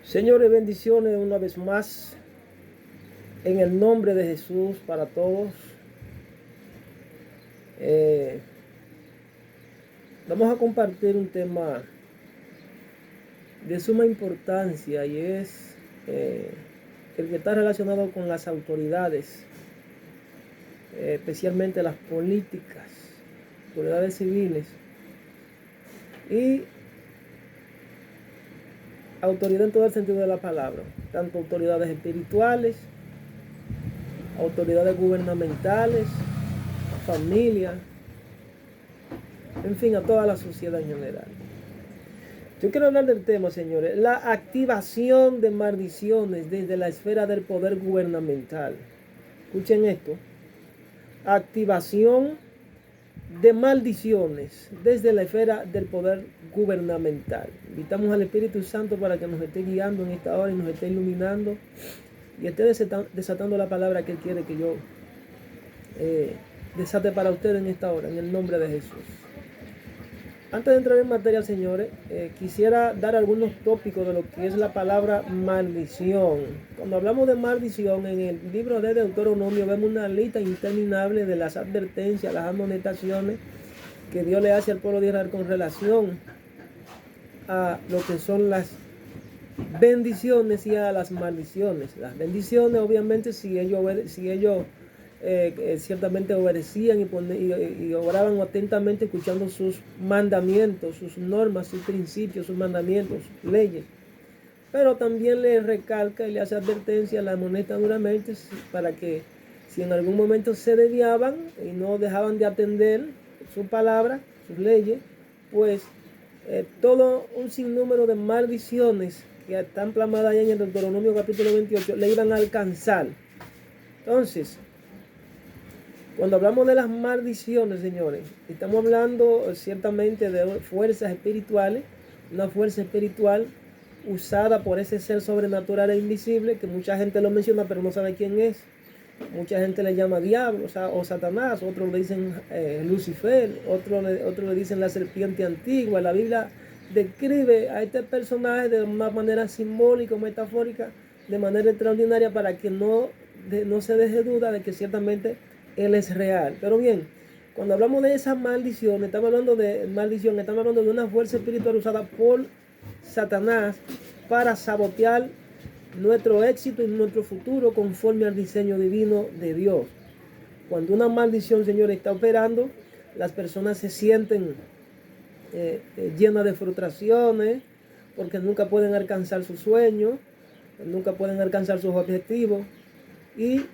Señores, bendiciones una vez más en el nombre de Jesús para todos. Eh, Vamos a compartir un tema de suma importancia y es el que está relacionado con las autoridades, especialmente las políticas, autoridades civiles y autoridad en todo el sentido de la palabra, tanto autoridades espirituales, autoridades gubernamentales, familia, en fin, a toda la sociedad en general. Yo quiero hablar del tema, señores, la activación de maldiciones desde la esfera del poder gubernamental. Escuchen esto, activación de maldiciones desde la esfera del poder gubernamental. Invitamos al Espíritu Santo para que nos esté guiando en esta hora y nos esté iluminando y esté desatando la palabra que Él quiere que yo desate para ustedes en esta hora, en el nombre de Jesús. Antes de entrar en materia, señores, quisiera dar algunos tópicos de lo que es la palabra maldición. Cuando hablamos de maldición, en el libro de Deuteronomio vemos una lista interminable de las advertencias, las amonestaciones que Dios le hace al pueblo de Israel con relación a lo que son las bendiciones y a las maldiciones. Las bendiciones, obviamente, si ellos ciertamente obedecían y obraban atentamente escuchando sus mandamientos, sus normas, sus principios, sus mandamientos, sus leyes. Pero también le recalca y le hace advertencia, la amonesta duramente para que si en algún momento se desviaban y no dejaban de atender su palabra, sus leyes, pues todo un sinnúmero de maldiciones que están plasmadas ahí en el Deuteronomio capítulo 28 le iban a alcanzar. Entonces, cuando hablamos de las maldiciones, señores, estamos hablando ciertamente de fuerzas espirituales, una fuerza espiritual usada por ese ser sobrenatural e invisible que mucha gente lo menciona pero no sabe quién es. Mucha gente le llama diablo o Satanás, otros le dicen Lucifer, otros le dicen la serpiente antigua. La Biblia describe a este personaje de una manera simbólica o metafórica, de manera extraordinaria para que no se deje duda de que ciertamente Él es real. Pero bien, cuando hablamos de esa maldición, estamos hablando de una fuerza espiritual usada por Satanás para sabotear nuestro éxito y nuestro futuro conforme al diseño divino de Dios. Cuando una maldición, señores, está operando, las personas se sienten llenas de frustraciones porque nunca pueden alcanzar sus sueños, nunca pueden alcanzar sus objetivos y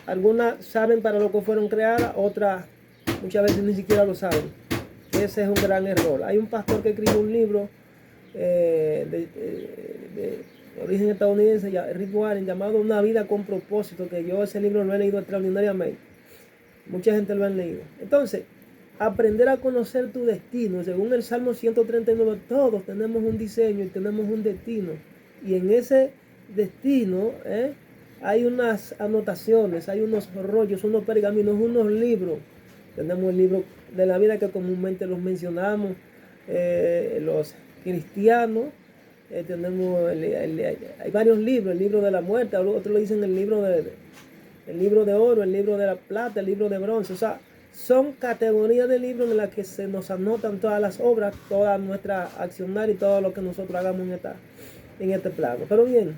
algunas saben para lo que fueron creadas, otras muchas veces ni siquiera lo saben. Ese es un gran error. Hay un pastor que escribió un libro de origen estadounidense, Rick Warren, llamado Una vida con propósito, que yo ese libro lo he leído extraordinariamente. Mucha gente lo ha leído. Entonces, aprender a conocer tu destino. Según el Salmo 139, todos tenemos un diseño y tenemos un destino. Y en ese destino hay unas anotaciones, hay unos rollos, unos pergaminos, unos libros. Tenemos el libro de la vida que comúnmente los mencionamos, los cristianos. Hay varios libros, el libro de la muerte, otros le dicen el libro de oro, el libro de la plata, el libro de bronce. O sea, son categorías de libros en las que se nos anotan todas las obras, toda nuestra accionar y todo lo que nosotros hagamos en este plano. Pero bien,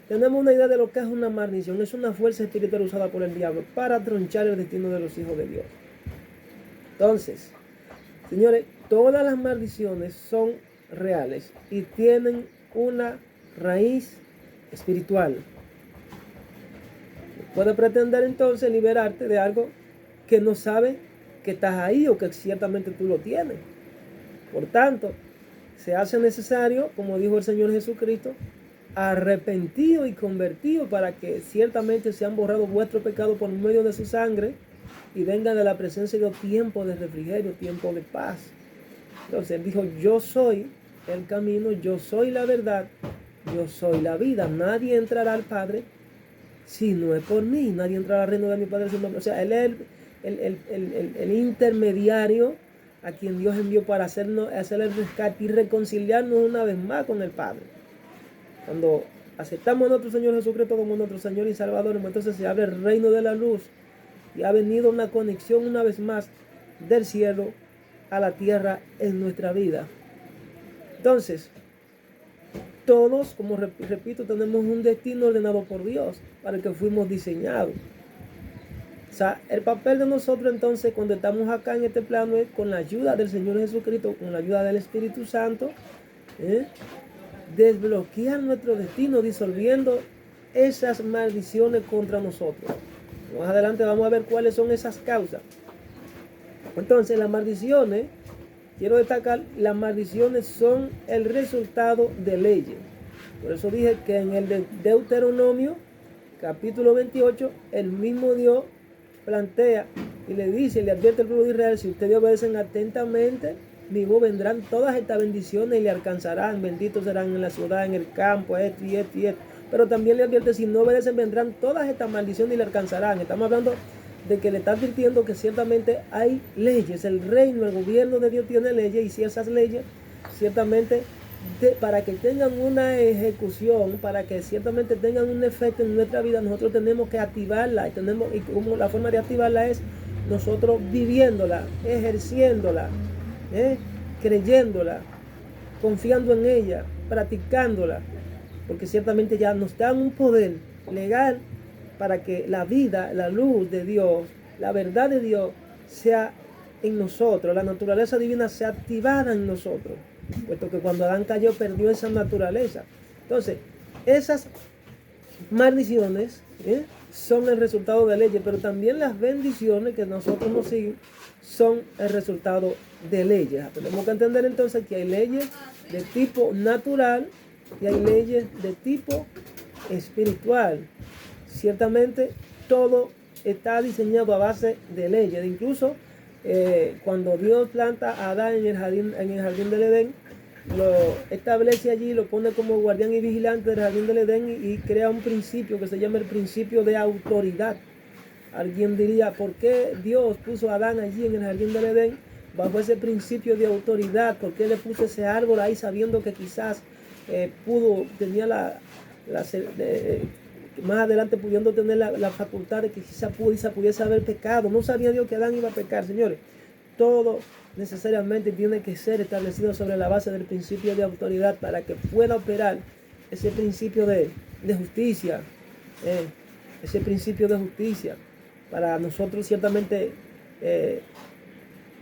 tenemos una idea de lo que es una maldición. Es una fuerza espiritual usada por el diablo para tronchar el destino de los hijos de Dios. Entonces, señores, todas las maldiciones son reales y tienen una raíz espiritual. Puedes pretender entonces liberarte de algo que no sabes que estás ahí o que ciertamente tú lo tienes. Por tanto, se hace necesario, como dijo el Señor Jesucristo, arrepentido y convertido para que ciertamente sean borrados vuestros pecados por medio de su sangre y vengan de la presencia de Dios tiempo de refrigerio, tiempo de paz. Entonces Él dijo, yo soy el camino, yo soy la verdad, yo soy la vida. Nadie entrará al Padre si no es por mí. Nadie entrará al reino de mi Padre si no. O sea, Él es el intermediario a quien Dios envió para hacer el rescate y reconciliarnos una vez más con el Padre. Cuando aceptamos a nuestro Señor Jesucristo como nuestro Señor y Salvador, entonces se abre el reino de la luz y ha venido una conexión una vez más del cielo a la tierra en nuestra vida. Entonces, todos, como repito, tenemos un destino ordenado por Dios para el que fuimos diseñados. O sea, el papel de nosotros entonces cuando estamos acá en este plano es con la ayuda del Señor Jesucristo, con la ayuda del Espíritu Santo, desbloquear nuestro destino, disolviendo esas maldiciones contra nosotros. Más adelante vamos a ver cuáles son esas causas. Entonces, las maldiciones, quiero destacar, las maldiciones son el resultado de leyes. Por eso dije que en el de Deuteronomio, capítulo 28, el mismo Dios plantea y le dice, le advierte al pueblo de Israel: si ustedes obedecen atentamente, mismo vendrán todas estas bendiciones y le alcanzarán, benditos serán en la ciudad, en el campo, esto y esto y esto. Pero también le advierte, si no obedecen, vendrán todas estas maldiciones y le alcanzarán. Estamos hablando de que le está advirtiendo que ciertamente hay leyes, el reino, el gobierno de Dios tiene leyes, y si esas leyes ciertamente para que tengan una ejecución, para que ciertamente tengan un efecto en nuestra vida, nosotros tenemos que activarla, y como la forma de activarla es nosotros viviéndola, ejerciéndola, creyéndola, confiando en ella, practicándola, porque ciertamente ya nos dan un poder legal para que la vida, la luz de Dios, la verdad de Dios sea en nosotros, la naturaleza divina sea activada en nosotros, puesto que cuando Adán cayó perdió esa naturaleza. Entonces, esas maldiciones son el resultado de leyes, pero también las bendiciones que nosotros nos siguen son el resultado de leyes. Tenemos que entender entonces que hay leyes de tipo natural y hay leyes de tipo espiritual. Ciertamente todo está diseñado a base de leyes. Incluso cuando Dios planta a Adán en el jardín del Edén, lo establece allí, lo pone como guardián y vigilante del jardín del Edén y crea un principio que se llama el principio de autoridad. Alguien diría, ¿por qué Dios puso a Adán allí en el jardín del Edén bajo ese principio de autoridad? ¿Por qué le puso ese árbol ahí sabiendo que quizás tenía más adelante pudiendo tener la facultad de que quizás pudiese haber pecado? No sabía Dios que Adán iba a pecar, señores. Todo necesariamente tiene que ser establecido sobre la base del principio de autoridad para que pueda operar ese principio de justicia, ese principio de justicia, para nosotros ciertamente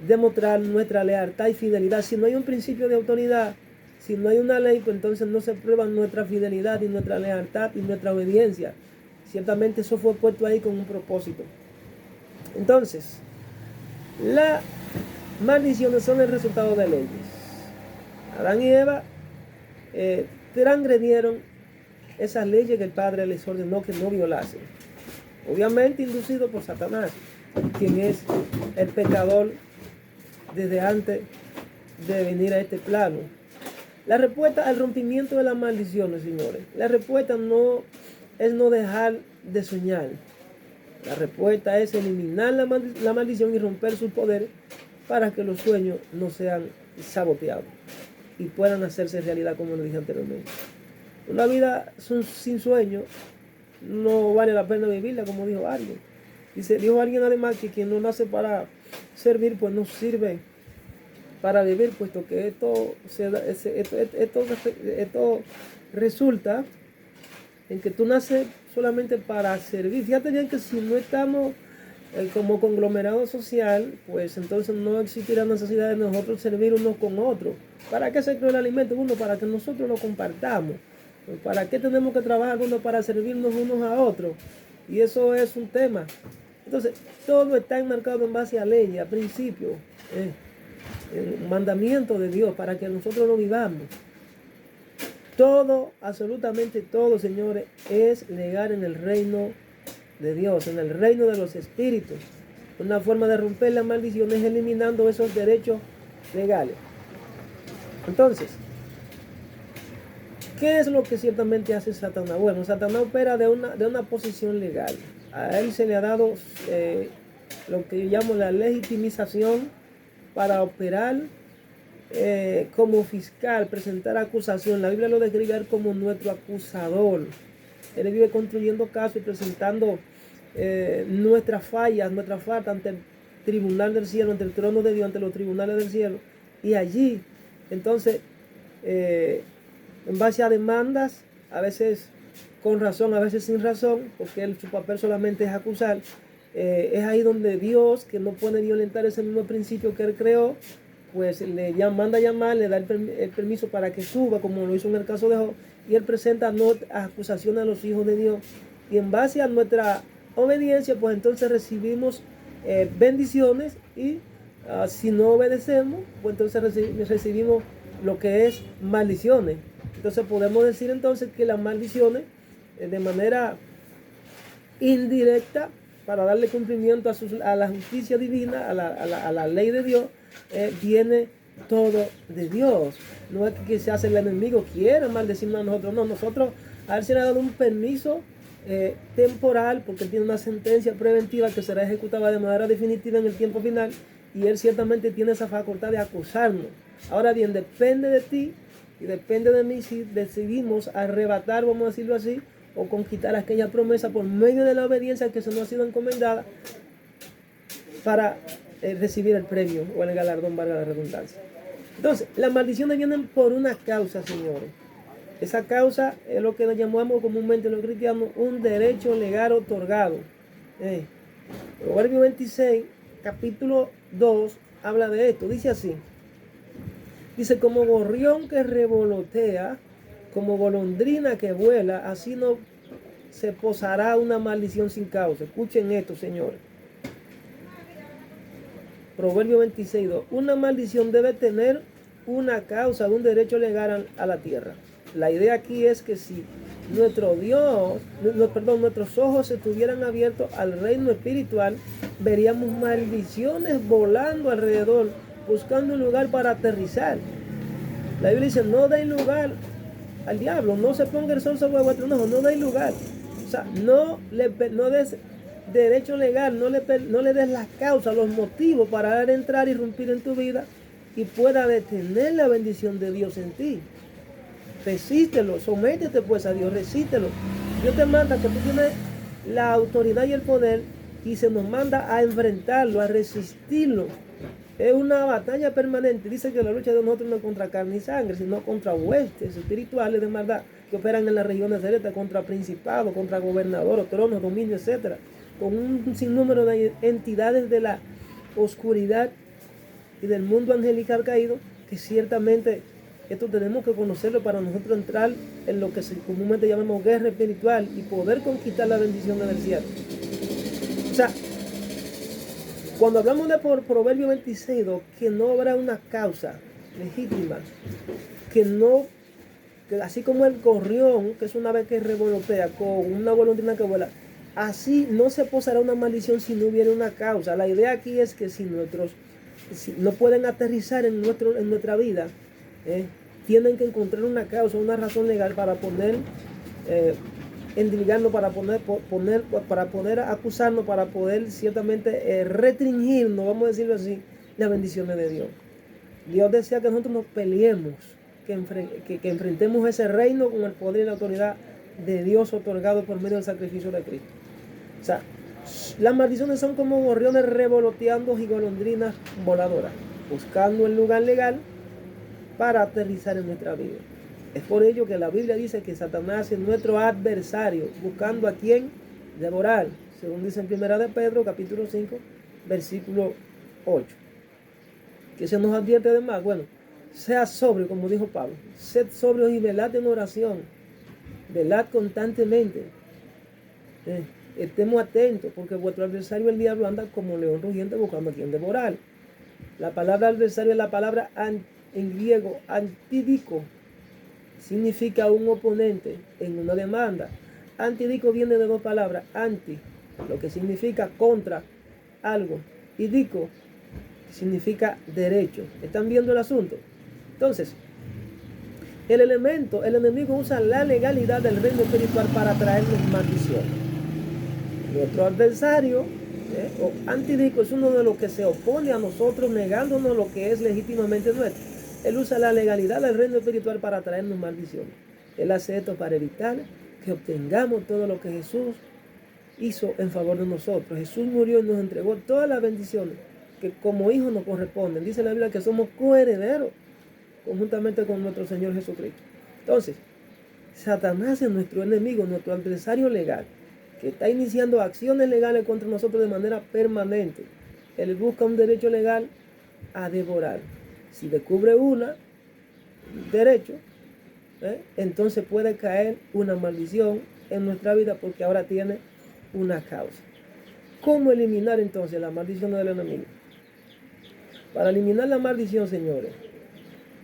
demostrar nuestra lealtad y fidelidad. Si no hay un principio de autoridad, si no hay una ley, pues entonces no se prueba nuestra fidelidad y nuestra lealtad y nuestra obediencia. Ciertamente eso fue puesto ahí con un propósito. Entonces, las maldiciones son el resultado de leyes. Adán y Eva transgredieron esas leyes que el Padre les ordenó que no violasen. Obviamente inducido por Satanás, quien es el pecador desde antes de venir a este plano. La respuesta al rompimiento de las maldiciones, señores, la respuesta no es no dejar de soñar. La respuesta es eliminar la maldición y romper sus poderes para que los sueños no sean saboteados y puedan hacerse realidad, como les dije anteriormente. Una vida sin sueño no vale la pena vivirla, como dijo alguien. Dijo alguien además que quien no nace para servir, pues no sirve para vivir, puesto que esto resulta en que tú naces solamente para servir. Fíjate bien que si no estamos como conglomerado social, pues entonces no existirá necesidad de nosotros servir unos con otros. ¿Para qué se creó el alimento? Uno, para que nosotros lo compartamos. ¿Para qué tenemos que trabajar uno para servirnos unos a otros? Y eso es un tema. Entonces, todo está enmarcado en base a ley, a principios, el mandamiento de Dios para que nosotros lo vivamos. Todo, absolutamente todo, señores, es legal en el reino de Dios, en el reino de los espíritus. Una forma de romper la maldición es eliminando esos derechos legales. Entonces, ¿qué es lo que ciertamente hace Satanás? Bueno, Satanás opera de una posición legal. A él se le ha dado lo que yo llamo la legitimización para operar como fiscal, presentar acusación. La Biblia lo describe a él como nuestro acusador. Él vive construyendo casos y presentando nuestras fallas, nuestras faltas ante el tribunal del cielo, ante el trono de Dios, ante los tribunales del cielo. Y allí, entonces, en base a demandas, a veces con razón, a veces sin razón, porque su papel solamente es acusar, es ahí donde Dios, que no puede violentar ese mismo principio que él creó, pues manda a llamar, le da el permiso para que suba, como lo hizo en el caso de Job, y él presenta acusaciones a los hijos de Dios. Y en base a nuestra obediencia, pues entonces recibimos bendiciones, y si no obedecemos, pues entonces recibimos lo que es maldiciones. Entonces podemos decir entonces que las maldiciones, de manera indirecta, para darle cumplimiento a la justicia divina, a la ley de Dios, viene todo de Dios. No es que se hace el enemigo, quiere maldecirnos a nosotros. No, nosotros, a él se le ha dado un permiso temporal, porque él tiene una sentencia preventiva que será ejecutada de manera definitiva en el tiempo final, y él ciertamente tiene esa facultad de acusarnos. Ahora bien, depende de ti y depende de mí si decidimos arrebatar, vamos a decirlo así, o conquistar aquella promesa por medio de la obediencia que se nos ha sido encomendada para recibir el premio o el galardón, valga la redundancia. Entonces, las maldiciones vienen por una causa, señores. Esa causa es lo que nos llamamos comúnmente los cristianos un derecho legal otorgado. Proverbio 26, capítulo 2, habla de esto. Dice así. Dice, como gorrión que revolotea, como golondrina que vuela, así no se posará una maldición sin causa. Escuchen esto, señores. Proverbio 26:2. Una maldición debe tener una causa, un derecho legal a la tierra. La idea aquí es que si nuestros ojos estuvieran abiertos al reino espiritual, veríamos maldiciones volando alrededor, buscando un lugar para aterrizar. La Biblia dice, no den lugar al diablo, no se ponga el sol sobre vuestros ojos, no den lugar. O sea, no des derecho legal, no le des las causas, los motivos para entrar y irrumpir en tu vida y pueda detener la bendición de Dios en ti. Resístelo, sométete pues a Dios, resístelo. Dios te manda que tú tienes la autoridad y el poder, y se nos manda a enfrentarlo, a resistirlo. Es una batalla permanente. Dice que la lucha de nosotros no es contra carne y sangre, sino contra huestes espirituales de maldad que operan en las regiones celestes, contra principados, contra gobernadores, tronos, dominios, etcétera, con un sinnúmero de entidades de la oscuridad y del mundo angelical caído, que ciertamente esto tenemos que conocerlo para nosotros entrar en lo que comúnmente llamamos guerra espiritual y poder conquistar la bendición del cielo. O sea, cuando hablamos de Proverbio 26, que no habrá una causa legítima, que así como el gorrión, que es una ave que revolotea con una golondrina que vuela, así no se posará una maldición si no hubiera una causa. La idea aquí es que si no pueden aterrizar en nuestra vida, tienen que encontrar una causa, una razón legal para poder endilgarnos, para poder acusarnos, para poder ciertamente restringirnos, vamos a decirlo así, las bendiciones de Dios. Dios desea que nosotros nos peleemos, que enfrentemos ese reino con el poder y la autoridad de Dios otorgado por medio del sacrificio de Cristo. O sea, las maldiciones son como gorriones revoloteando y golondrinas voladoras, buscando el lugar legal para aterrizar en nuestra vida. Es por ello que la Biblia dice que Satanás es nuestro adversario, buscando a quien devorar, según dice en 1 de Pedro, capítulo 5, versículo 8. ¿Qué se nos advierte además? Bueno, sea sobrio, como dijo Pablo. Sed sobrios y velad en oración. Velad constantemente. Estemos atentos, porque vuestro adversario el diablo anda como león rugiente buscando a quien devorar. La palabra adversario es la palabra en griego antidico. Significa un oponente en una demanda. Antidico viene de dos palabras. Anti, lo que significa contra algo. Y dico, significa derecho. ¿Están viendo el asunto? Entonces, el enemigo usa la legalidad del reino espiritual para traernos maldición. Nuestro adversario, o antidico, es uno de los que se opone a nosotros, negándonos lo que es legítimamente nuestro. Él usa la legalidad del reino espiritual para traernos maldiciones. Él hace esto para evitar que obtengamos todo lo que Jesús hizo en favor de nosotros. Jesús murió y nos entregó todas las bendiciones que como hijos nos corresponden. Dice la Biblia que somos coherederos conjuntamente con nuestro Señor Jesucristo. Entonces, Satanás es nuestro enemigo, nuestro adversario legal, que está iniciando acciones legales contra nosotros de manera permanente. Él busca un derecho legal a devorar. Si descubre un derecho, entonces puede caer una maldición en nuestra vida porque ahora tiene una causa. ¿Cómo eliminar entonces la maldición del enemigo? Para eliminar la maldición, señores,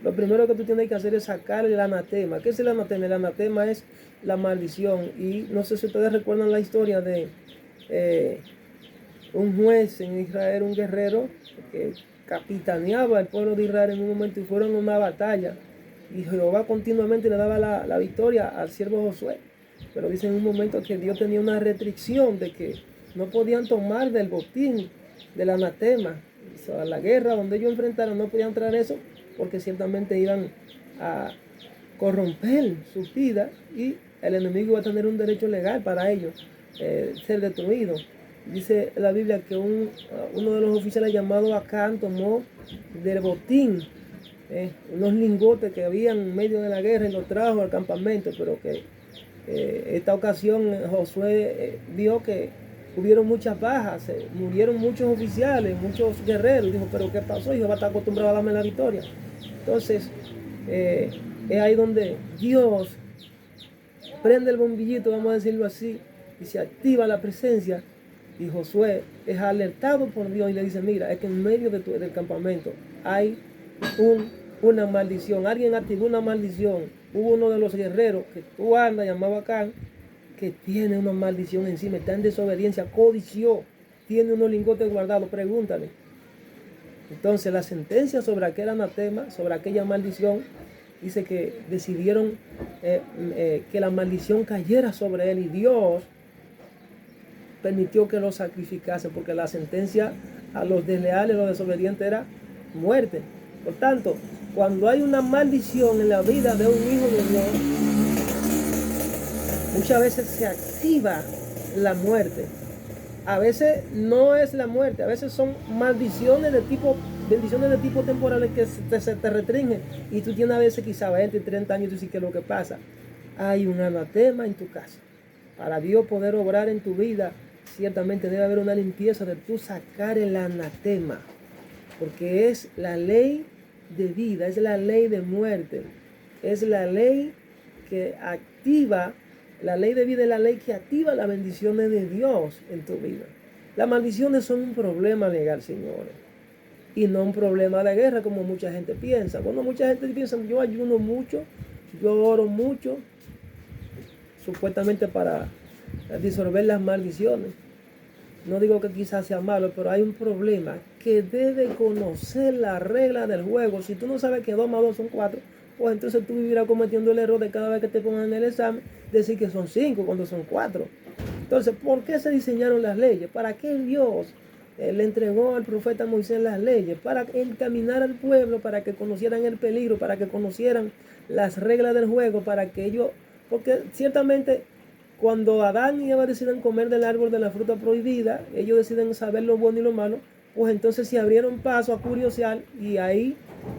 lo primero que tú tienes que hacer es sacar el anatema. ¿Qué es el anatema? El anatema es la maldición. Y no sé si ustedes recuerdan la historia de un juez en Israel, un guerrero que capitaneaba el pueblo de Israel en un momento y fueron a una batalla. Y Jehová continuamente le daba la victoria al siervo Josué. Pero dice en un momento que Dios tenía una restricción de que no podían tomar del botín, del anatema. O sea, la guerra donde ellos enfrentaron no podían traer eso porque ciertamente iban a corromper su vida y el enemigo iba a tener un derecho legal para ellos ser destruido. Dice la Biblia que uno de los oficiales llamado Acán tomó del botín unos lingotes que había en medio de la guerra y los trajo al campamento, pero que esta ocasión Josué vio que hubieron muchas bajas, murieron muchos oficiales, muchos guerreros. Dijo, pero ¿qué pasó? Jehová está acostumbrado a darme la victoria. Entonces, es ahí donde Dios prende el bombillito, vamos a decirlo así, y se activa la presencia. Y Josué es alertado por Dios y le dice, mira, es que en medio del campamento hay una maldición. Alguien activó una maldición. Hubo uno de los guerreros que tú andas, llamado Acán, que tiene una maldición encima, está en desobediencia, codició, tiene unos lingotes guardados, pregúntale. Entonces la sentencia sobre aquel anatema, sobre aquella maldición, dice que decidieron que la maldición cayera sobre él y Dios permitió que lo sacrificase porque la sentencia a los desleales, a los desobedientes era muerte. Por tanto, cuando hay una maldición en la vida de un hijo de Dios, muchas veces se activa la muerte. A veces no es la muerte, a veces son bendiciones de tipo temporales que se te restringen. Y tú tienes a veces quizá 20, 30 años y tú dices, ¿qué es lo que pasa? Hay un anatema en tu casa. Para Dios poder obrar en tu vida, ciertamente debe haber una limpieza de tú sacar el anatema. Porque es la ley de vida, es la ley de muerte. Es la ley que activa. La ley de vida es la ley que activa las bendiciones de Dios en tu vida. Las maldiciones son un problema legal, señores. Y no un problema de guerra como mucha gente piensa. Bueno, mucha gente piensa, yo ayuno mucho, yo oro mucho, supuestamente para disolver las maldiciones. No digo que quizás sea malo, pero hay un problema que debe conocer la regla del juego. Si tú no sabes que 2 más 2 son 4, pues entonces tú vivirás cometiendo el error de cada vez que te pongan en el examen decir que son 5 cuando son 4. Entonces, ¿por qué se diseñaron las leyes? ¿Para qué Dios le entregó al profeta Moisés las leyes? Para encaminar al pueblo, para que conocieran el peligro, para que conocieran las reglas del juego, para que ellos... Porque ciertamente cuando Adán y Eva deciden comer del árbol de la fruta prohibida, ellos deciden saber lo bueno y lo malo, pues entonces se abrieron paso a curiosear y ahí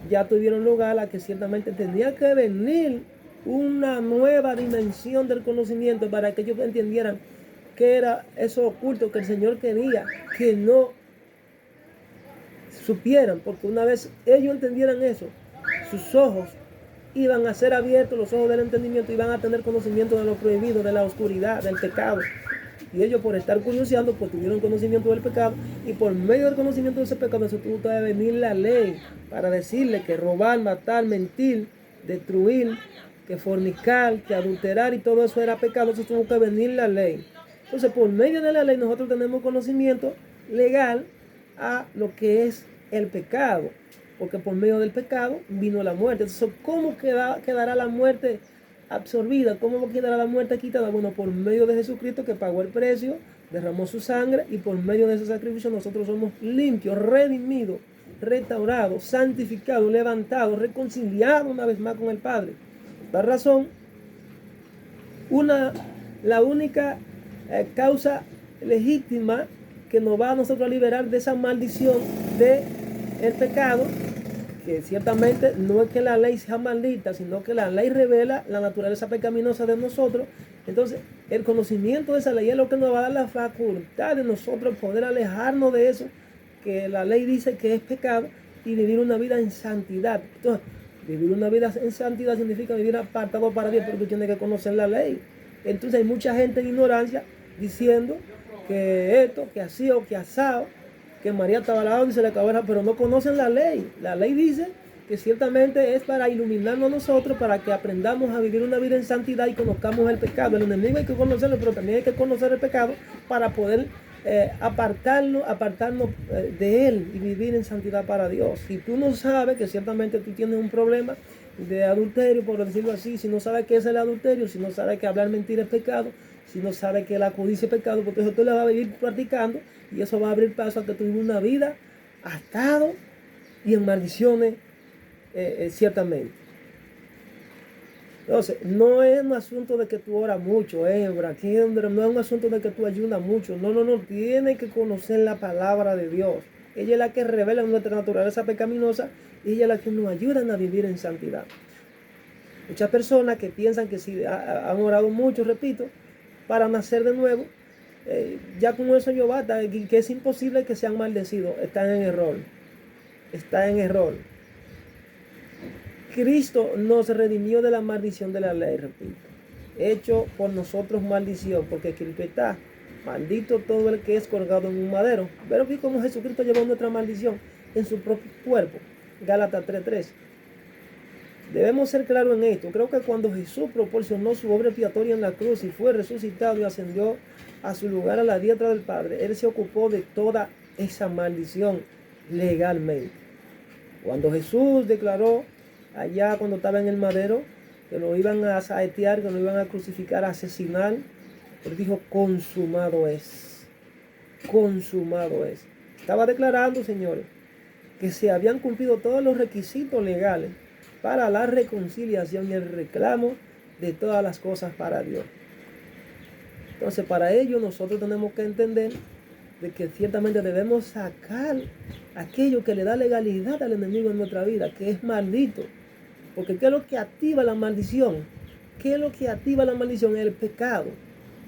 ya tuvieron lugar a que ciertamente tenía que venir una nueva dimensión del conocimiento para que ellos entendieran qué era eso oculto que el Señor quería que no supieran, porque una vez ellos entendieran eso, sus ojos iban a ser abiertos, los ojos del entendimiento, y van a tener conocimiento de lo prohibido, de la oscuridad, del pecado. Y ellos, por estar curioseando, pues tuvieron conocimiento del pecado, y por medio del conocimiento de ese pecado, eso tuvo que venir la ley para decirle que robar, matar, mentir, destruir, que fornicar, que adulterar y todo eso era pecado. Eso tuvo que venir la ley. Entonces, por medio de la ley, nosotros tenemos conocimiento legal a lo que es el pecado, porque por medio del pecado vino la muerte. Entonces, ¿cómo quedará la muerte absorbida? ¿Cómo quedará la muerte quitada? Bueno, por medio de Jesucristo, que pagó el precio, derramó su sangre, y por medio de ese sacrificio nosotros somos limpios, redimidos restaurado, santificado, levantado, reconciliado una vez más con el Padre. Por esta razón, la única causa legítima que nos va a nosotros a liberar de esa maldición del pecado, que ciertamente no es que la ley sea maldita, sino que la ley revela la naturaleza pecaminosa de nosotros. Entonces, el conocimiento de esa ley es lo que nos va a dar la facultad de nosotros poder alejarnos de eso que la ley dice que es pecado y vivir una vida en santidad. Entonces, vivir una vida en santidad significa vivir apartado para Dios, pero tú tienes que conocer la ley. Entonces hay mucha gente en ignorancia diciendo que esto, que así o que asado, que María estaba al lado y se le acabó, pero no conocen la ley. La ley dice que ciertamente es para iluminarnos a nosotros, para que aprendamos a vivir una vida en santidad y conozcamos el pecado. El enemigo hay que conocerlo, pero también hay que conocer el pecado para poder apartarnos de él y vivir en santidad para Dios. Si tú no sabes que ciertamente tú tienes un problema de adulterio, por decirlo así, si no sabes qué es el adulterio, si no sabes que hablar mentira es pecado, si no sabes que la codicia es pecado, porque eso tú le vas a vivir practicando y eso va a abrir paso a que tú vivas una vida atado y en maldiciones ciertamente. Entonces, no es un asunto de que tú oras mucho, aquí no es un asunto de que tú ayunas mucho, no, tienes que conocer la palabra de Dios. Ella es la que revela nuestra naturaleza pecaminosa y ella es la que nos ayuda a vivir en santidad. Muchas personas que piensan que si han orado mucho, repito, para nacer de nuevo, ya con eso yo basta, que es imposible que sean maldecidos, están en error. Cristo nos redimió de la maldición de la ley, repito, hecho por nosotros maldición, porque Cristo está maldito todo el que es colgado en un madero. Pero vi cómo Jesucristo llevó nuestra maldición en su propio cuerpo. Gálatas 3:3. Debemos ser claros en esto. Creo que cuando Jesús proporcionó su obra expiatoria en la cruz y fue resucitado y ascendió a su lugar a la diestra del Padre, Él se ocupó de toda esa maldición legalmente. Cuando Jesús declaró allá cuando estaba en el madero que lo iban a saetear, que lo iban a crucificar, a asesinar, Él dijo: consumado es. Consumado es. Estaba declarando, señores, que se habían cumplido todos los requisitos legales para la reconciliación y el reclamo de todas las cosas para Dios. Entonces, para ello nosotros tenemos que entender de que ciertamente debemos sacar aquello que le da legalidad al enemigo en nuestra vida, que es maldito. Porque ¿qué es lo que activa la maldición? ¿Qué es lo que activa la maldición? El pecado.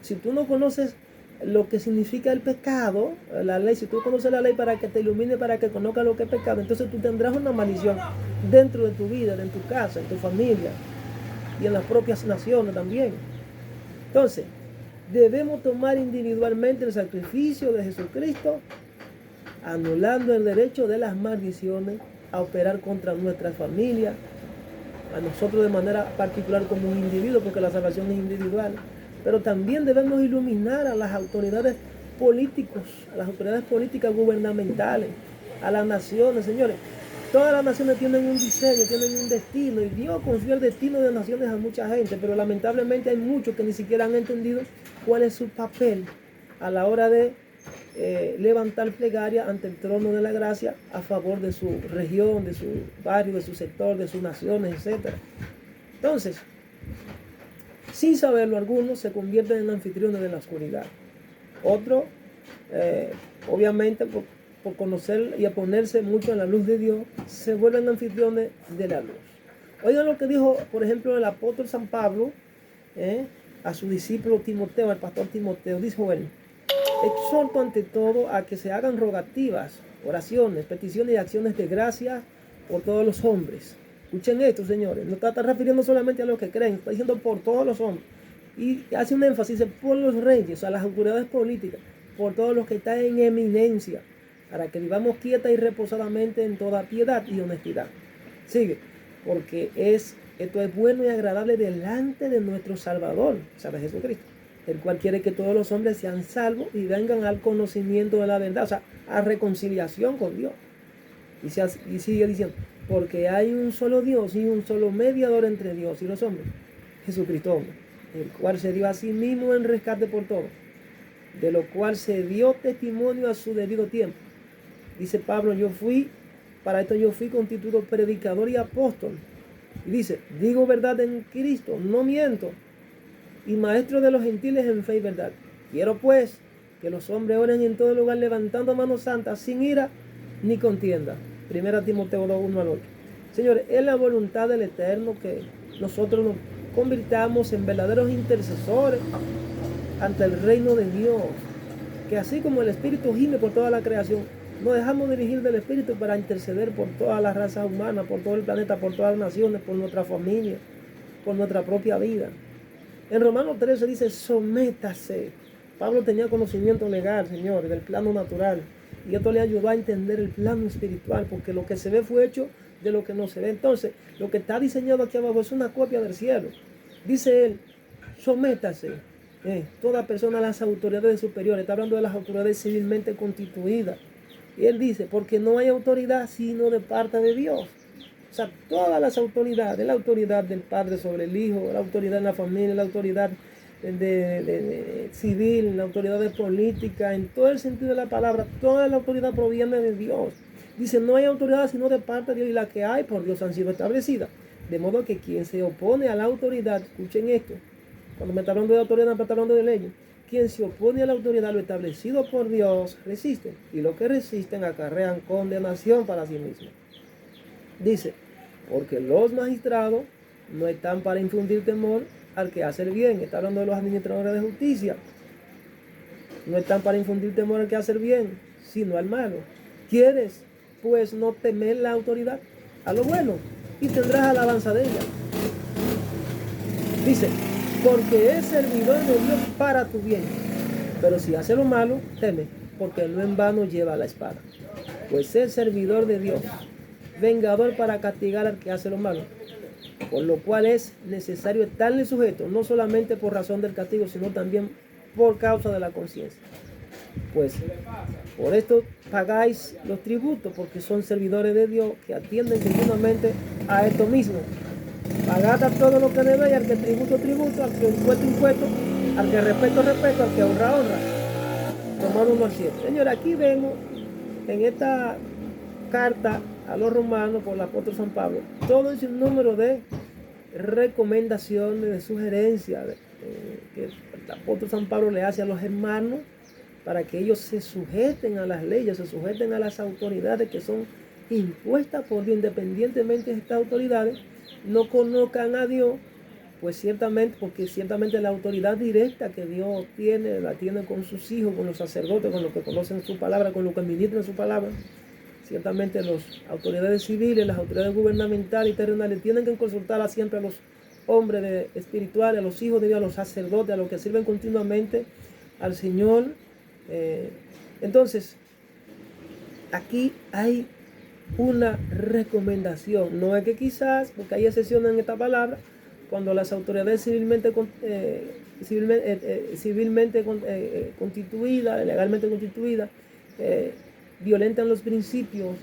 Si tú no conoces lo que significa el pecado, la ley, si tú conoces la ley para que te ilumine, para que conozcas lo que es pecado, entonces tú tendrás una maldición dentro de tu vida, en tu casa, en tu familia y en las propias naciones también. Entonces, debemos tomar individualmente el sacrificio de Jesucristo, anulando el derecho de las maldiciones a operar contra nuestra familia, a nosotros de manera particular como un individuo, porque la salvación es individual. Pero también debemos iluminar a las autoridades políticas, a las autoridades políticas gubernamentales, a las naciones, señores. Todas las naciones tienen un diseño, tienen un destino, y Dios confía el destino de naciones a mucha gente, pero lamentablemente hay muchos que ni siquiera han entendido cuál es su papel a la hora de levantar plegaria ante el trono de la gracia a favor de su región, de su barrio, de su sector, de sus naciones, etc. Entonces, sin saberlo, algunos se convierten en anfitriones de la oscuridad. Otros, obviamente, por conocer y a ponerse mucho en la luz de Dios, se vuelven anfitriones de la luz. Oigan lo que dijo, por ejemplo, el apóstol San Pablo a su discípulo Timoteo, al pastor Timoteo. Dijo él: exhorto ante todo a que se hagan rogativas, oraciones, peticiones y acciones de gracia por todos los hombres. Escuchen esto, señores. No está refiriendo solamente a los que creen, está diciendo por todos los hombres. Y hace un énfasis, dice, por los reyes, a las autoridades políticas, por todos los que están en eminencia, para que vivamos quieta y reposadamente en toda piedad y honestidad. Sigue, porque esto es bueno y agradable delante de nuestro Salvador, ¿sabe? Jesucristo, el cual quiere que todos los hombres sean salvos y vengan al conocimiento de la verdad, o sea, a reconciliación con Dios. Y sigue diciendo, porque hay un solo Dios y un solo mediador entre Dios y los hombres, Jesucristo hombre, el cual se dio a sí mismo en rescate por todos, de lo cual se dio testimonio a su debido tiempo. Dice Pablo: yo fui para esto yo fui constituido predicador y apóstol. Y dice, digo verdad en Cristo, no miento, y maestro de los gentiles en fe y verdad. Quiero pues que los hombres oren en todo lugar levantando manos santas, sin ira ni contienda. 1 Timoteo 2, 1 al 8. Señores, es la voluntad del Eterno que nosotros nos convirtamos en verdaderos intercesores ante el reino de Dios. Que así como el Espíritu gime por toda la creación, nos dejamos dirigir del Espíritu para interceder por todas las razas humanas, por todo el planeta, por todas las naciones, por nuestra familia, por nuestra propia vida. En Romanos 13 dice, sométase. Pablo tenía conocimiento legal, señores, del plano natural. Y esto le ayudó a entender el plano espiritual, porque lo que se ve fue hecho de lo que no se ve. Entonces, lo que está diseñado aquí abajo es una copia del cielo. Dice él, sométase. Toda persona a las autoridades superiores. Está hablando de las autoridades civilmente constituidas. Y él dice, porque no hay autoridad sino de parte de Dios. O sea, todas las autoridades, la autoridad del padre sobre el hijo, la autoridad en la familia, la autoridad civil, la autoridad de política, en todo el sentido de la palabra, toda la autoridad proviene de Dios. Dice, no hay autoridad sino de parte de Dios, y la que hay por Dios han sido establecidas. De modo que quien se opone a la autoridad, escuchen esto, cuando me está hablando de autoridad, me está hablando de leyes. Quien se opone a la autoridad, lo establecido por Dios, resiste. Y los que resisten acarrean condenación para sí mismos. Dice, porque los magistrados no están para infundir temor al que hace el bien. Está hablando de los administradores de justicia. No están para infundir temor al que hace el bien, sino al malo. ¿Quieres, pues, no temer la autoridad? A lo bueno, y tendrás alabanza de ella. Dice, porque es servidor de Dios para tu bien. Pero si hace lo malo, teme, porque no en vano lleva la espada. Pues es servidor de Dios, vengador para castigar al que hace lo malo. Por lo cual es necesario estarle sujeto, no solamente por razón del castigo, sino también por causa de la conciencia. Pues por esto pagáis los tributos, porque son servidores de Dios que atienden continuamente a esto mismo. Pagad a todo lo que debéis, al que tributo, al que impuesto, al que respeto, al que honra. Romanos 1:7. Señores, aquí vemos en esta carta a los romanos por el apóstol San Pablo todo ese número de recomendaciones, de sugerencias que el apóstol San Pablo le hace a los hermanos para que ellos se sujeten a las leyes, se sujeten a las autoridades que son impuestas por Dios. Independientemente de estas autoridades no conozcan a Dios, pues ciertamente, porque ciertamente la autoridad directa que Dios tiene, la tiene con sus hijos, con los sacerdotes, con los que conocen su palabra, con los que ministran su palabra. Ciertamente las autoridades civiles, las autoridades gubernamentales y terrenales tienen que consultar siempre a los hombres espirituales, a los hijos de Dios, a los sacerdotes, a los que sirven continuamente al Señor. Entonces, aquí hay una recomendación. No es que quizás, porque hay excepciones en esta palabra, cuando las autoridades civilmente constituidas, legalmente constituidas, violentan los principios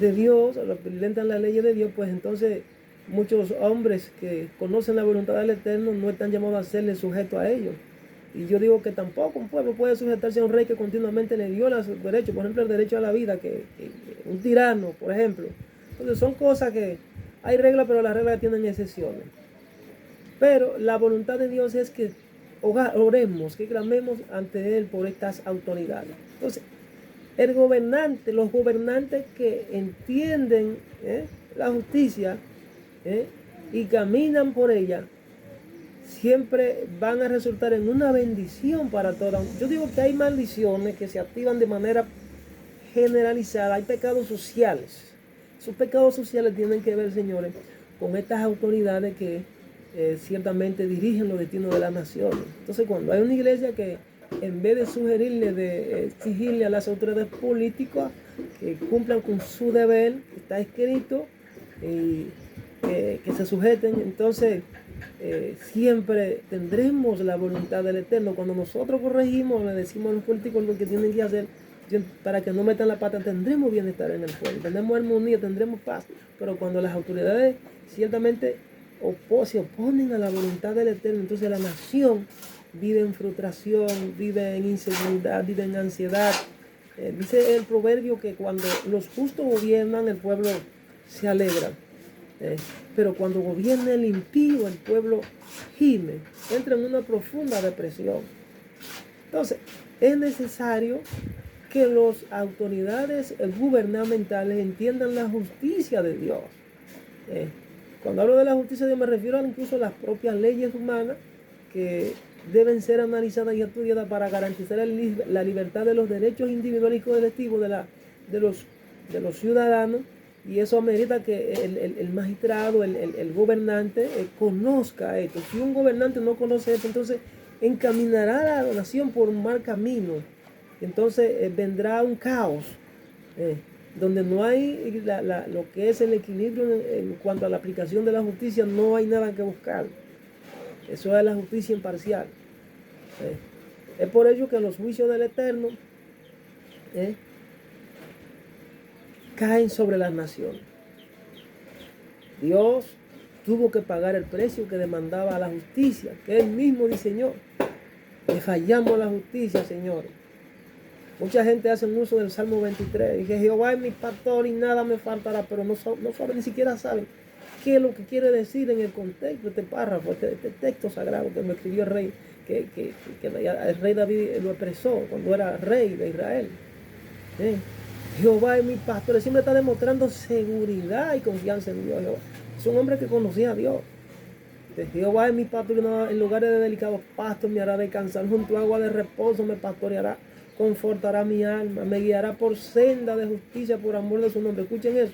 de Dios, violentan las leyes de Dios, pues entonces muchos hombres que conocen la voluntad del Eterno no están llamados a serle sujetos a ellos. Y yo digo que tampoco un pueblo puede sujetarse a un rey que continuamente le viola sus derechos, por ejemplo el derecho a la vida, que un tirano, por ejemplo. Entonces son cosas que hay reglas, pero las reglas tienen excepciones. Pero la voluntad de Dios es que oremos, que clamemos ante Él por estas autoridades. Entonces, los gobernantes que entienden la justicia y caminan por ella, siempre van a resultar en una bendición para todas. Yo digo que hay maldiciones que se activan de manera generalizada, hay pecados sociales. Esos pecados sociales tienen que ver, señores, con estas autoridades que ciertamente dirigen los destinos de las naciones. Entonces, cuando hay una iglesia que en vez de sugerirle, de exigirle a las autoridades políticas que cumplan con su deber, está escrito, y que se sujeten, entonces siempre tendremos la voluntad del Eterno. Cuando nosotros corregimos, le decimos a los políticos lo que tienen que hacer para que no metan la pata, tendremos bienestar en el pueblo, tendremos armonía, tendremos paz. Pero cuando las autoridades ciertamente se oponen a la voluntad del Eterno, entonces la nación vive en frustración, vive en inseguridad, vive en ansiedad, Dice el proverbio que cuando los justos gobiernan, el pueblo se alegra. Pero cuando gobierna el impío, el pueblo gime, entra en una profunda depresión. Entonces, es necesario que las autoridades gubernamentales entiendan la justicia de Dios. Cuando hablo de la justicia de Dios me refiero incluso a las propias leyes humanas que deben ser analizadas y estudiadas para garantizar la libertad de los derechos individuales y colectivos de los ciudadanos, y eso amerita que el magistrado, el gobernante conozca esto. Si un gobernante no conoce esto, entonces encaminará a la nación por un mal camino. Entonces vendrá un caos, donde no hay lo que es el equilibrio en cuanto a la aplicación de la justicia, no hay nada que buscar. Eso es la justicia imparcial. Es por ello que los juicios del Eterno caen sobre las naciones. Dios tuvo que pagar el precio que demandaba a la justicia, que Él mismo diseñó. Le fallamos a la justicia, señores. Mucha gente hace uso del Salmo 23. Dice, Jehová es mi pastor y nada me faltará, pero no saben, ni siquiera saben qué es lo que quiere decir en el contexto de este párrafo, este texto sagrado que me escribió el rey, que el rey David lo expresó cuando era rey de Israel. Jehová es mi pastor. Él siempre está demostrando seguridad y confianza en Dios. Jehová es un hombre que conocía a Dios. Jehová es mi pastor, en lugares de delicados pastos me hará descansar, junto a agua de reposo me pastoreará, confortará mi alma, me guiará por senda de justicia por amor de su nombre. Escuchen eso,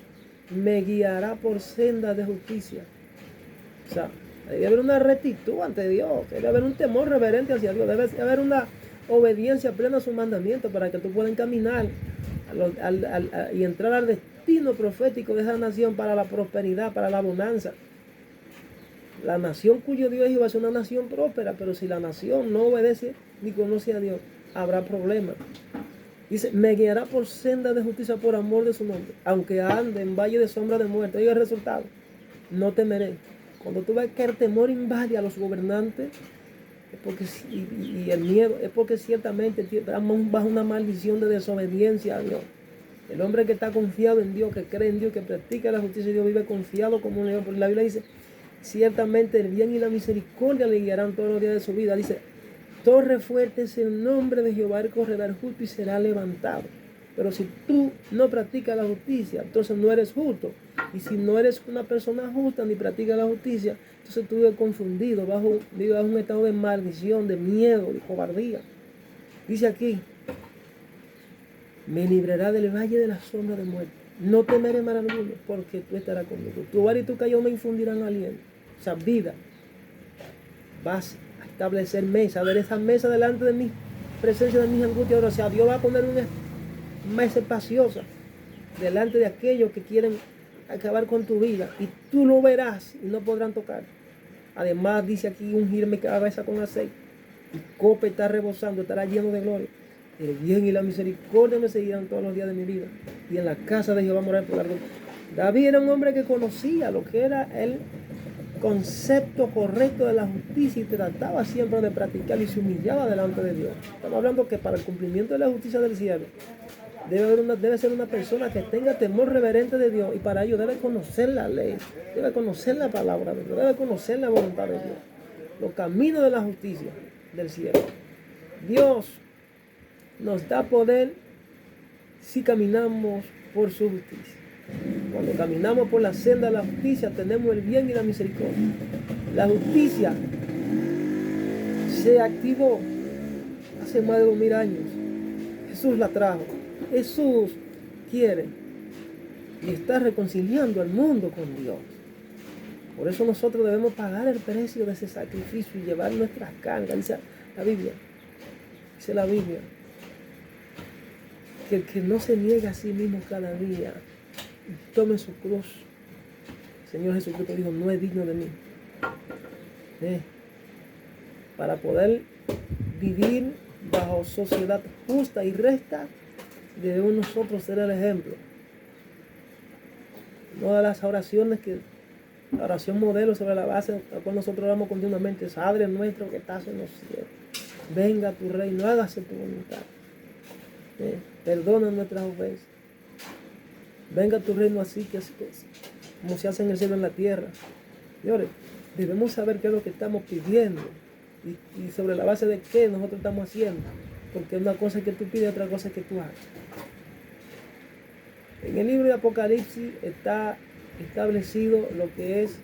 me guiará por senda de justicia. O sea, debe haber una rectitud ante Dios, debe haber un temor reverente hacia Dios, debe haber una obediencia plena a sus mandamientos para que tú puedas caminar y entrar al destino profético de esa nación para la prosperidad, para la bonanza. La nación cuyo Dios es Jehová es una nación próspera, pero si la nación no obedece ni conoce a Dios, habrá problemas. Dice, me guiará por senda de justicia por amor de su nombre, aunque ande en valle de sombra de muerte. Oiga el resultado, no temeré. Cuando tú ves que el temor invade a los gobernantes, es porque, y el miedo, es porque ciertamente estamos bajo una maldición de desobediencia a Dios. El hombre que está confiado en Dios, que cree en Dios, que practica la justicia de Dios, vive confiado como un león. Porque la Biblia dice, ciertamente el bien y la misericordia le guiarán todos los días de su vida. Dice, torre fuerte es el nombre de Jehová, él correrá el justo y será levantado. Pero si tú no practicas la justicia, entonces no eres justo. Y si no eres una persona justa ni practicas la justicia, entonces tú vives confundido, bajo un estado de maldición, de miedo, de cobardía. Dice aquí, me librará del valle de la sombra de muerte. No temeré mal alguno, porque tú estarás conmigo. Tu vara y tu callado me infundirán aliento. O sea, vida. Vas a establecer mesa, a ver esa mesa delante de mi presencia, de mis angustias. O sea, Dios va a poner una mesa espaciosa delante de aquellos que quieren acabar con tu vida, y tú lo verás y no podrán tocar. Además dice aquí, ungir mi cabeza con aceite, mi copa está rebosando, estará lleno de gloria. El bien y la misericordia me seguirán todos los días de mi vida, y en la casa de Jehová morar por largo. David era un hombre que conocía lo que era el concepto correcto de la justicia y trataba siempre de practicar y se humillaba delante de Dios. Estamos hablando que para el cumplimiento de la justicia del cielo debe ser una persona que tenga temor reverente de Dios, y para ello debe conocer la ley, debe conocer la palabra de Dios, debe conocer la voluntad de Dios, los caminos de la justicia del cielo. Dios nos da poder si caminamos por su justicia. Cuando caminamos por la senda de la justicia, tenemos el bien y la misericordia. La justicia se activó hace más de 2000 años. Jesús la trajo. Jesús quiere y está reconciliando al mundo con Dios. Por eso nosotros debemos pagar el precio de ese sacrificio y llevar nuestras cargas. Dice la Biblia, que el que no se niega a sí mismo cada día, tome su cruz. El Señor Jesucristo dijo, no es digno de mí. Para poder vivir bajo sociedad justa y recta, debemos nosotros ser el ejemplo. Una de las oraciones la oración modelo sobre la base a la cual nosotros oramos continuamente es, Padre nuestro que estás en los cielos, venga tu reino, hágase tu voluntad. Perdona nuestras ofensas. Venga tu reino así, como se hace en el cielo y en la tierra. Señores, debemos saber qué es lo que estamos pidiendo y sobre la base de qué nosotros estamos haciendo. Porque una cosa es que tú pides, otra cosa es que tú hagas. En el libro de Apocalipsis está establecido lo que es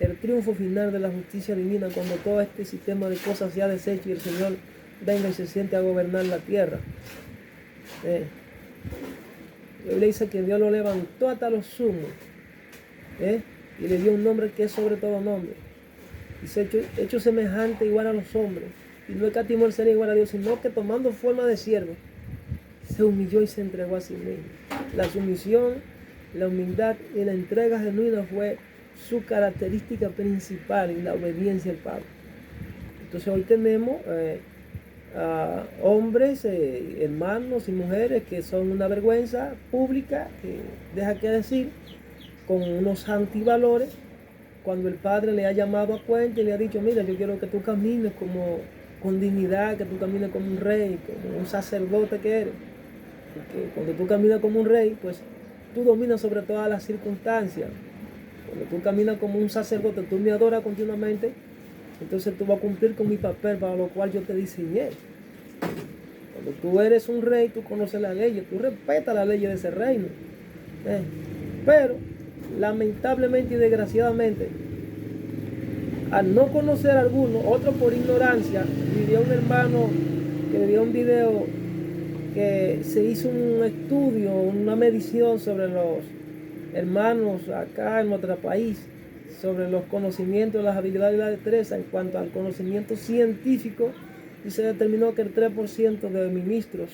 el triunfo final de la justicia divina cuando todo este sistema de cosas se ha deshecho y el Señor venga y se siente a gobernar la tierra. La Biblia dice que Dios lo levantó hasta los sumos y le dio un nombre que es sobre todo nombre. Y se ha hecho semejante igual a los hombres. Y no escatimó el ser igual a Dios, sino que tomando forma de siervo, se humilló y se entregó a sí mismo. La sumisión, la humildad y la entrega genuina fue su característica principal en la obediencia al Padre. Entonces hoy tenemos hombres, hermanos y mujeres que son una vergüenza pública, que deja que decir, con unos antivalores, cuando el Padre le ha llamado a cuenta y le ha dicho, mira, yo quiero que tú camines con dignidad, que tú camines como un rey, como un sacerdote que eres. Porque cuando tú caminas como un rey, pues tú dominas sobre todas las circunstancias. Cuando tú caminas como un sacerdote, tú me adoras continuamente, entonces tú vas a cumplir con mi papel para lo cual yo te diseñé. Cuando tú eres un rey, tú conoces las leyes, tú respetas las leyes de ese reino. Pero, lamentablemente y desgraciadamente, al no conocer a alguno, otro por ignorancia, vivía un hermano que veía un video que se hizo un estudio, una medición sobre los hermanos acá en nuestro país, sobre los conocimientos, las habilidades y la destreza en cuanto al conocimiento científico, y se determinó que el 3% de ministros,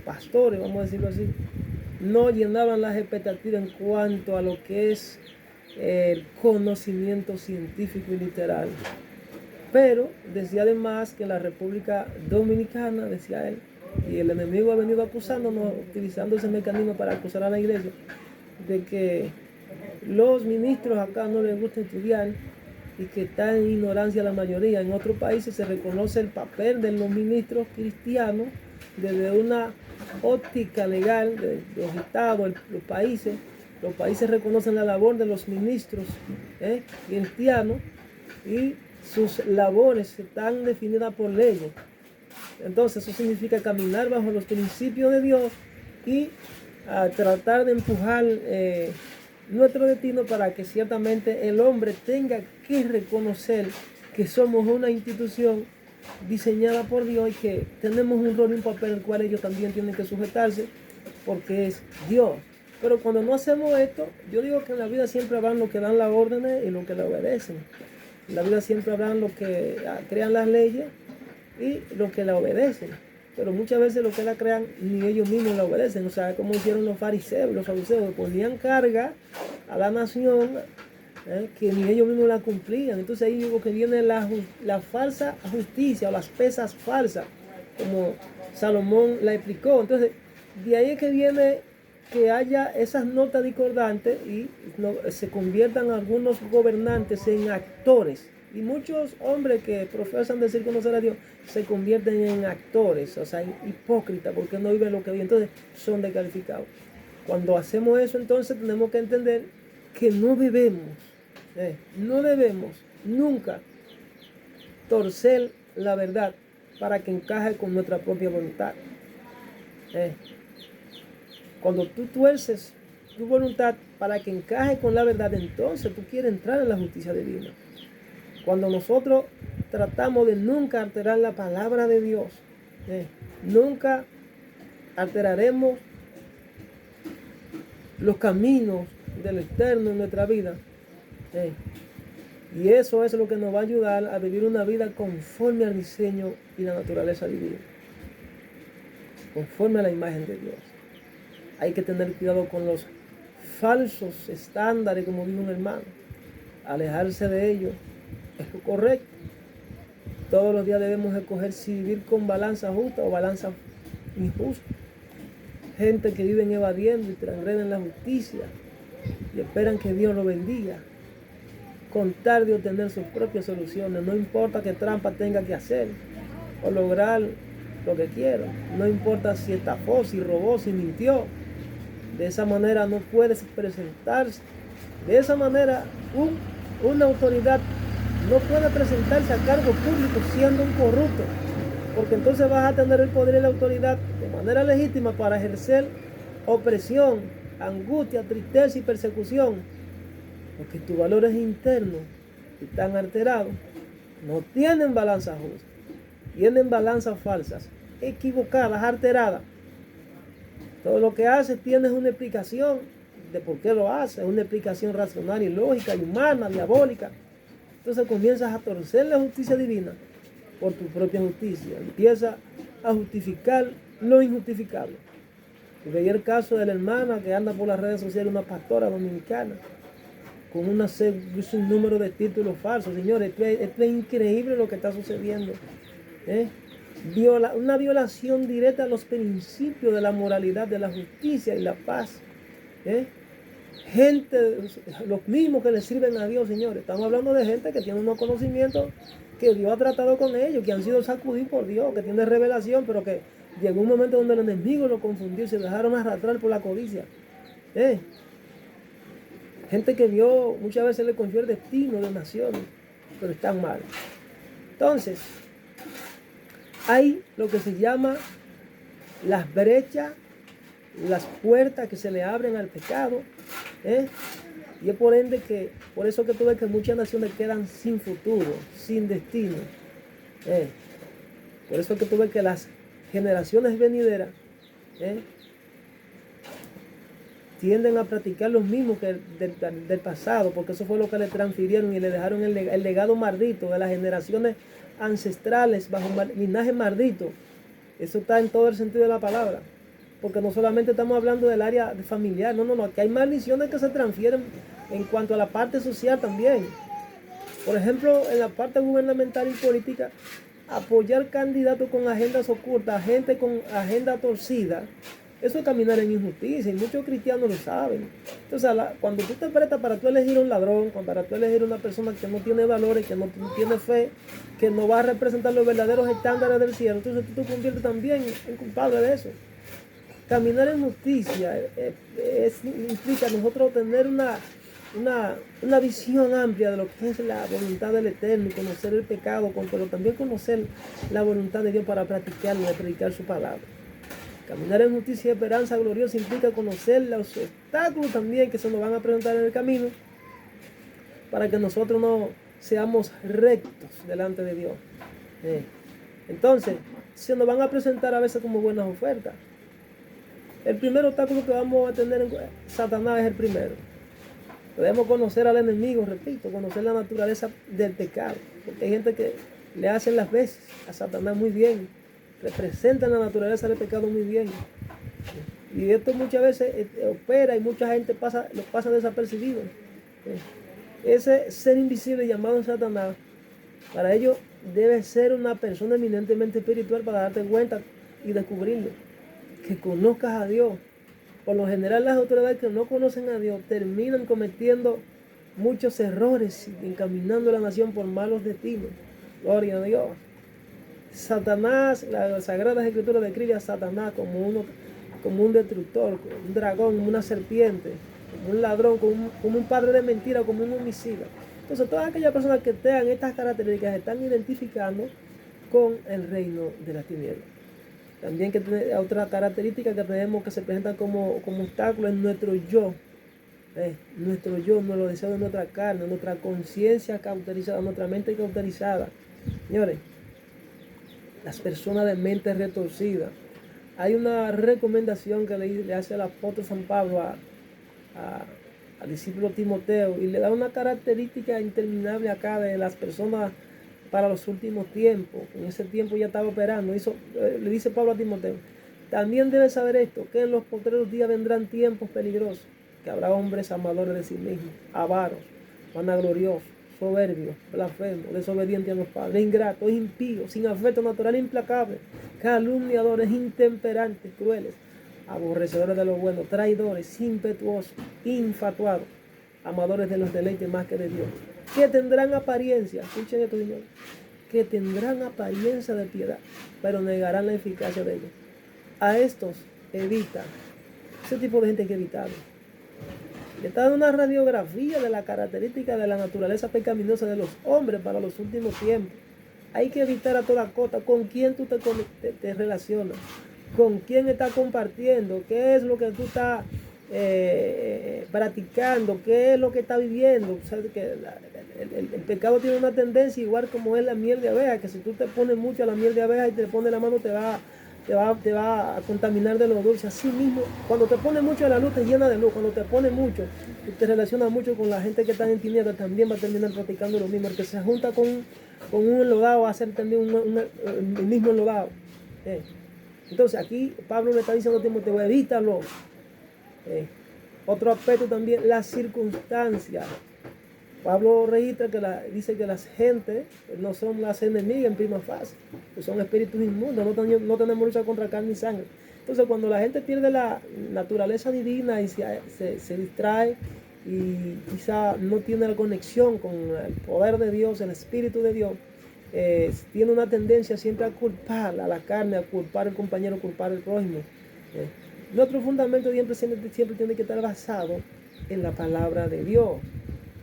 pastores, vamos a decirlo así, no llenaban las expectativas en cuanto a lo que es el conocimiento científico y literal. Pero decía además que la República Dominicana, decía él, y el enemigo ha venido acusándonos, utilizando ese mecanismo para acusar a la iglesia, de que los ministros acá no les gusta estudiar y que está en ignorancia la mayoría. En otros países se reconoce el papel de los ministros cristianos desde una óptica legal de los estados, los países. Los países reconocen la labor de los ministros cristianos y sus labores están definidas por leyes. Entonces eso significa caminar bajo los principios de Dios y tratar de empujar nuestro destino para que ciertamente el hombre tenga que reconocer que somos una institución diseñada por Dios y que tenemos un rol y un papel en el cual ellos también tienen que sujetarse porque es Dios. Pero cuando no hacemos esto, yo digo que en la vida siempre habrán los que dan las órdenes y los que la obedecen. En la vida siempre habrán los que crean las leyes y los que la obedecen. Pero muchas veces los que la crean ni ellos mismos la obedecen. O sea, como hicieron los fariseos, los saduceos, ponían carga a la nación que ni ellos mismos la cumplían. Entonces ahí digo que viene la falsa justicia o las pesas falsas, como Salomón la explicó. Entonces, de ahí es que viene que haya esas notas discordantes y se conviertan algunos gobernantes en actores. Y muchos hombres que profesan decir conocer a Dios se convierten en actores, o sea, hipócritas, porque no viven lo que viven. Entonces son descalificados. Cuando hacemos eso, entonces tenemos que entender que no debemos nunca torcer la verdad para que encaje con nuestra propia voluntad. Cuando tú tuerces tu voluntad para que encaje con la verdad, entonces tú quieres entrar en la justicia divina. Cuando nosotros tratamos de nunca alterar la palabra de Dios, nunca alteraremos los caminos del Eterno en nuestra vida. Y eso es lo que nos va a ayudar a vivir una vida conforme al diseño y la naturaleza divina, conforme a la imagen de Dios. Hay que tener cuidado con los falsos estándares, como dijo un hermano. Alejarse de ellos es lo correcto. Todos los días debemos escoger si vivir con balanza justa o balanza injusta. Gente que viven evadiendo y transgreden la justicia y esperan que Dios lo bendiga, con tal de obtener sus propias soluciones. No importa qué trampa tenga que hacer o lograr lo que quiera. No importa si estafó, si robó, si mintió. De esa manera no puedes presentarse. De esa manera una autoridad no puede presentarse a cargo público siendo un corrupto. Porque entonces vas a tener el poder y la autoridad de manera legítima para ejercer opresión, angustia, tristeza y persecución. Porque tus valores internos están alterados. No tienen balanza justa. Tienen balanzas falsas, equivocadas, alteradas. Todo lo que haces tienes una explicación de por qué lo haces, una explicación racional y lógica y humana, diabólica. Entonces comienzas a torcer la justicia divina por tu propia justicia. Empiezas a justificar lo injustificable. Y veía el caso de la hermana que anda por las redes sociales, una pastora dominicana, con un número de títulos falsos. Señores, esto es increíble lo que está sucediendo. Una violación directa a los principios de la moralidad, de la justicia y la paz. Gente, los mismos que le sirven a Dios, señores. Estamos hablando de gente que tiene unos conocimientos que Dios ha tratado con ellos, que han sido sacudidos por Dios, que tienen revelación, pero que llegó un momento donde el enemigo lo confundió y se dejaron arrastrar por la codicia. Gente que Dios muchas veces le confió el destino de naciones, pero están mal. Entonces, hay lo que se llama las brechas, las puertas que se le abren al pecado. Y es por eso que tú ves que muchas naciones quedan sin futuro, sin destino. Por eso que tú ves que las generaciones venideras tienden a practicar los mismos que del pasado, porque eso fue lo que le transfirieron y le dejaron el legado maldito de las generaciones ancestrales bajo linaje maldito. Eso está en todo el sentido de la palabra, porque no solamente estamos hablando del área familiar, no, aquí hay maldiciones que se transfieren en cuanto a la parte social también. Por ejemplo, en la parte gubernamental y política, apoyar candidatos con agendas ocultas, gente con agenda torcida, eso es caminar en injusticia, y muchos cristianos lo saben. Entonces, cuando tú te prestas para tú elegir un ladrón, para tú elegir una persona que no tiene valores, que no tiene fe, que no va a representar los verdaderos estándares del cielo, entonces tú te conviertes también en culpable de eso. Caminar en justicia implica nosotros tener una visión amplia de lo que es la voluntad del Eterno y conocer el pecado, pero también conocer la voluntad de Dios para practicarlo y predicar su palabra. Caminar en justicia y esperanza gloriosa implica conocer los obstáculos también que se nos van a presentar en el camino para que nosotros no seamos rectos delante de Dios. Entonces, se nos van a presentar a veces como buenas ofertas. El primer obstáculo que vamos a tener en Satanás es el primero. Debemos conocer al enemigo, repito, conocer la naturaleza del pecado. Porque hay gente que le hacen las veces a Satanás muy bien, representan la naturaleza del pecado muy bien. Y esto muchas veces opera y mucha gente lo pasa desapercibido. Ese ser invisible llamado Satanás, para ello debe ser una persona eminentemente espiritual para darte cuenta y descubrirlo. Que conozcas a Dios. Por lo general las autoridades que no conocen a Dios terminan cometiendo muchos errores y encaminando a la nación por malos destinos. Gloria a Dios. Satanás, la Sagrada Escritura describe a Satanás como un destructor, como un dragón, como una serpiente, como un ladrón, como un padre de mentira, como un homicida. Entonces todas aquellas personas que tengan estas características se están identificando con el reino de las tinieblas. También que tiene otra característica que tenemos que se presentan como obstáculo es nuestro yo. Nuestro yo, los deseos de nuestra carne, nuestra conciencia cauterizada, nuestra mente cauterizada. Señores, las personas de mente retorcida. Hay una recomendación que le hace el apóstol San Pablo al discípulo Timoteo y le da una característica interminable acá de las personas para los últimos tiempos. En ese tiempo ya estaba operando. Le dice Pablo a Timoteo: también debes saber esto, que en los postreros días vendrán tiempos peligrosos, que habrá hombres amadores de sí mismos, avaros, vanagloriosos, soberbios, blasfemos, desobedientes a los padres, ingratos, impíos, sin afecto natural, implacables, calumniadores, intemperantes, crueles, aborrecedores de lo bueno, traidores, impetuosos, infatuados, amadores de los deleites más que de Dios, que tendrán apariencia, escuchen esto, señor, que tendrán apariencia de piedad, pero negarán la eficacia de ellos. A estos evita. Ese tipo de gente hay que evitarlo. Está dando una radiografía de la característica de la naturaleza pecaminosa de los hombres para los últimos tiempos. Hay que evitar a toda costa con quién tú te relacionas, con quién estás compartiendo, qué es lo que tú estás practicando, qué es lo que estás viviendo. O sea, que el pecado tiene una tendencia igual como es la miel de abeja, que si tú te pones mucho a la miel de abeja y te pones la mano te va a contaminar de lo dulce. Así mismo, cuando te pones mucho a la luz te llena de luz. Cuando te pones mucho y te relacionas mucho con la gente que está en tinieblas, también va a terminar practicando lo mismo. El que se junta con un enlodado va a hacer también el mismo enlodado. Entonces aquí Pablo le está diciendo a Timoteo, evítalo. Otro aspecto también, las circunstancias. Pablo registra que dice que las gentes no son las enemigas en prima fase, que son espíritus inmundos, no tenemos lucha contra carne y sangre. Entonces cuando la gente pierde la naturaleza divina y se distrae y quizá no tiene la conexión con el poder de Dios, el Espíritu de Dios, tiene una tendencia siempre a culpar a la carne, a culpar al compañero, a culpar al prójimo. Nuestro fundamento siempre tiene que estar basado en la palabra de Dios.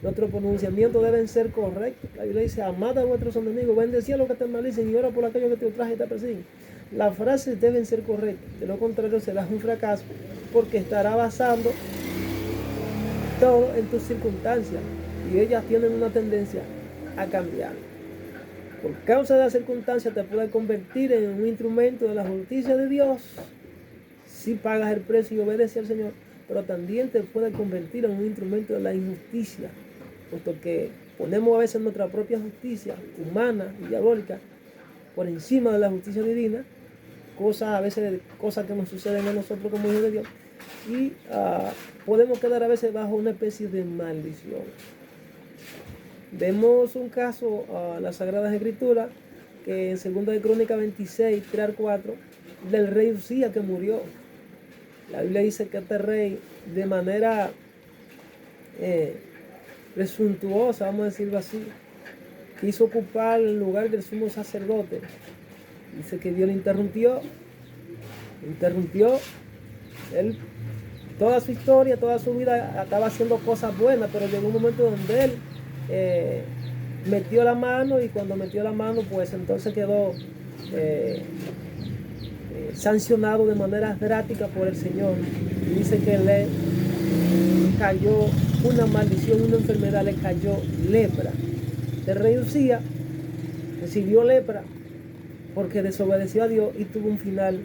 Nuestros pronunciamientos deben ser correctos. La Biblia dice, amad a vuestros enemigos, bendecid a los que te maldicen y ora por aquellos que te ultrajan y te persiguen. Las frases deben ser correctas, de lo contrario serás un fracaso, porque estará basando todo en tus circunstancias y ellas tienen una tendencia a cambiar. Por causa de las circunstancias te puedes convertir en un instrumento de la justicia de Dios si pagas el precio y obedeces al Señor, pero también te puede convertir en un instrumento de la injusticia, puesto que ponemos a veces nuestra propia justicia humana y diabólica por encima de la justicia divina, a veces cosas que nos suceden a nosotros como hijos de Dios, y podemos quedar a veces bajo una especie de maldición. Vemos un caso en las Sagradas Escrituras, que en 2 de Crónicas 26, 3 al 4, del rey Usías que murió. La Biblia dice que este rey, de manera presuntuosa, vamos a decirlo así, quiso ocupar el lugar del sumo sacerdote. Dice que Dios le interrumpió. Él, toda su historia, toda su vida estaba haciendo cosas buenas, pero llegó un momento donde él metió la mano, y cuando metió la mano, pues entonces quedó sancionado de manera drástica por el Señor. Y dice que le cayó una maldición, una enfermedad, le cayó lepra. El rey Usías recibió lepra porque desobedeció a Dios y tuvo un final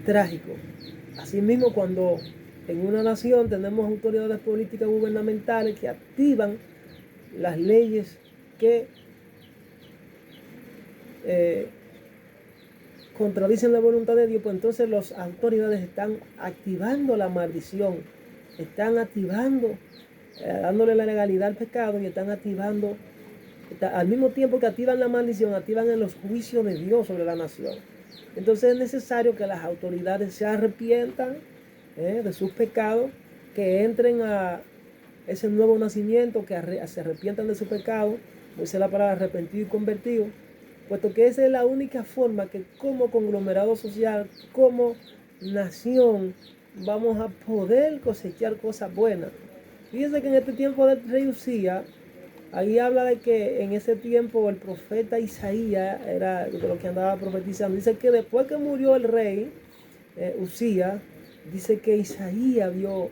trágico. Asimismo, cuando en una nación tenemos autoridades políticas gubernamentales que activan las leyes que contradicen la voluntad de Dios, pues entonces las autoridades están activando la maldición, están activando, dándole la legalidad al pecado, y están activando, al mismo tiempo que activan la maldición, activan en los juicios de Dios sobre la nación. Entonces es necesario que las autoridades se arrepientan de sus pecados, que entren a ese nuevo nacimiento, que se arrepientan de su pecado, dice la palabra arrepentido y convertido, puesto que esa es la única forma que como conglomerado social, como nación, vamos a poder cosechar cosas buenas. Fíjense que en este tiempo del rey Usías, ahí habla de que en ese tiempo el profeta Isaías era de lo que andaba profetizando. Dice que después que murió el rey Usías, dice que Isaías vio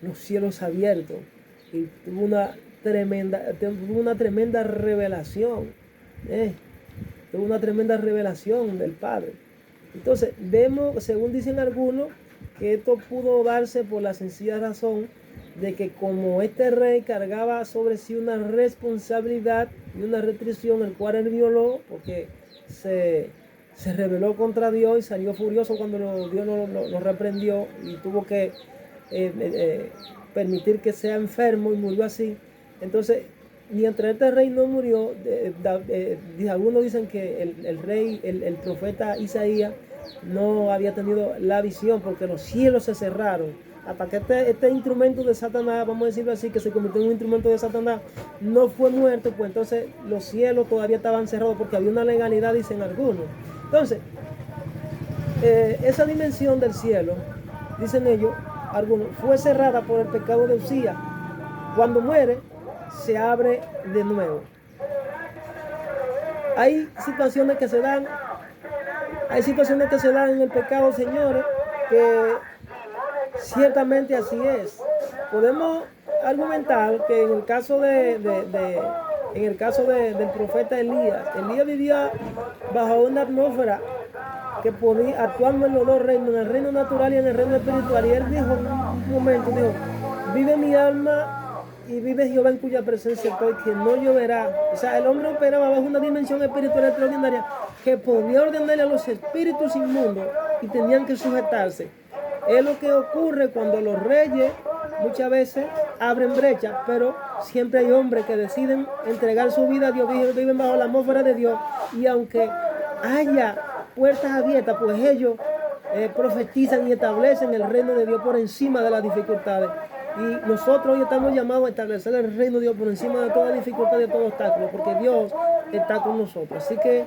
los cielos abiertos y tuvo una tremenda revelación. Tuvo una tremenda revelación del Padre. Entonces vemos, según dicen algunos, que esto pudo darse por la sencilla razón de que como este rey cargaba sobre sí una responsabilidad y una restricción, el cual él violó porque se rebeló contra Dios y salió furioso cuando Dios lo reprendió y tuvo que permitir que sea enfermo, y murió así. Entonces, mientras este rey no murió, algunos dicen que el profeta Isaías no había tenido la visión porque los cielos se cerraron. hasta que este instrumento de Satanás, vamos a decirlo así, que se convirtió en un instrumento de Satanás, no fue muerto, pues entonces los cielos todavía estaban cerrados porque había una legalidad, dicen algunos. Entonces, esa dimensión del cielo, dicen ellos, algunos, fue cerrada por el pecado de Usías. Cuando muere, se abre de nuevo. Hay situaciones que se dan en el pecado, señores, que ciertamente así es. Podemos argumentar que en el caso del profeta Elías vivía bajo una atmósfera que podía actuar en los dos reinos, en el reino natural y en el reino espiritual. Y él dijo en un momento, vive mi alma y vive Jehová en cuya presencia estoy, que no lloverá. O sea, el hombre operaba bajo una dimensión espiritual extraordinaria que podía ordenarle a los espíritus inmundos y tenían que sujetarse. Es lo que ocurre cuando los reyes muchas veces abren brechas, pero siempre hay hombres que deciden entregar su vida a Dios, viven bajo la atmósfera de Dios, y aunque haya puertas abiertas, pues ellos profetizan y establecen el reino de Dios por encima de las dificultades. Y nosotros hoy estamos llamados a establecer el reino de Dios por encima de toda dificultad y de todo obstáculo, porque Dios está con nosotros. Así que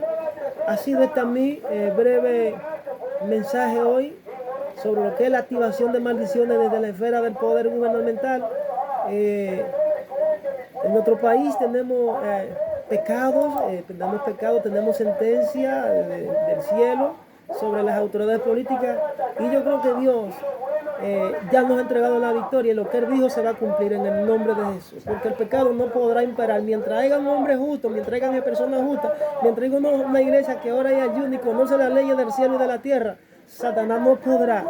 ha sido mi breve mensaje hoy sobre lo que es la activación de maldiciones desde la esfera del poder gubernamental. En nuestro país tenemos tenemos sentencia del cielo sobre las autoridades políticas, y yo creo que Dios ya nos ha entregado la victoria, y lo que Él dijo se va a cumplir en el nombre de Jesús, porque el pecado no podrá imperar mientras haya un hombre justo, mientras haya personas justas, mientras haya una iglesia que ora y ayuna y conoce las leyes del cielo y de la tierra. Satanás no podrá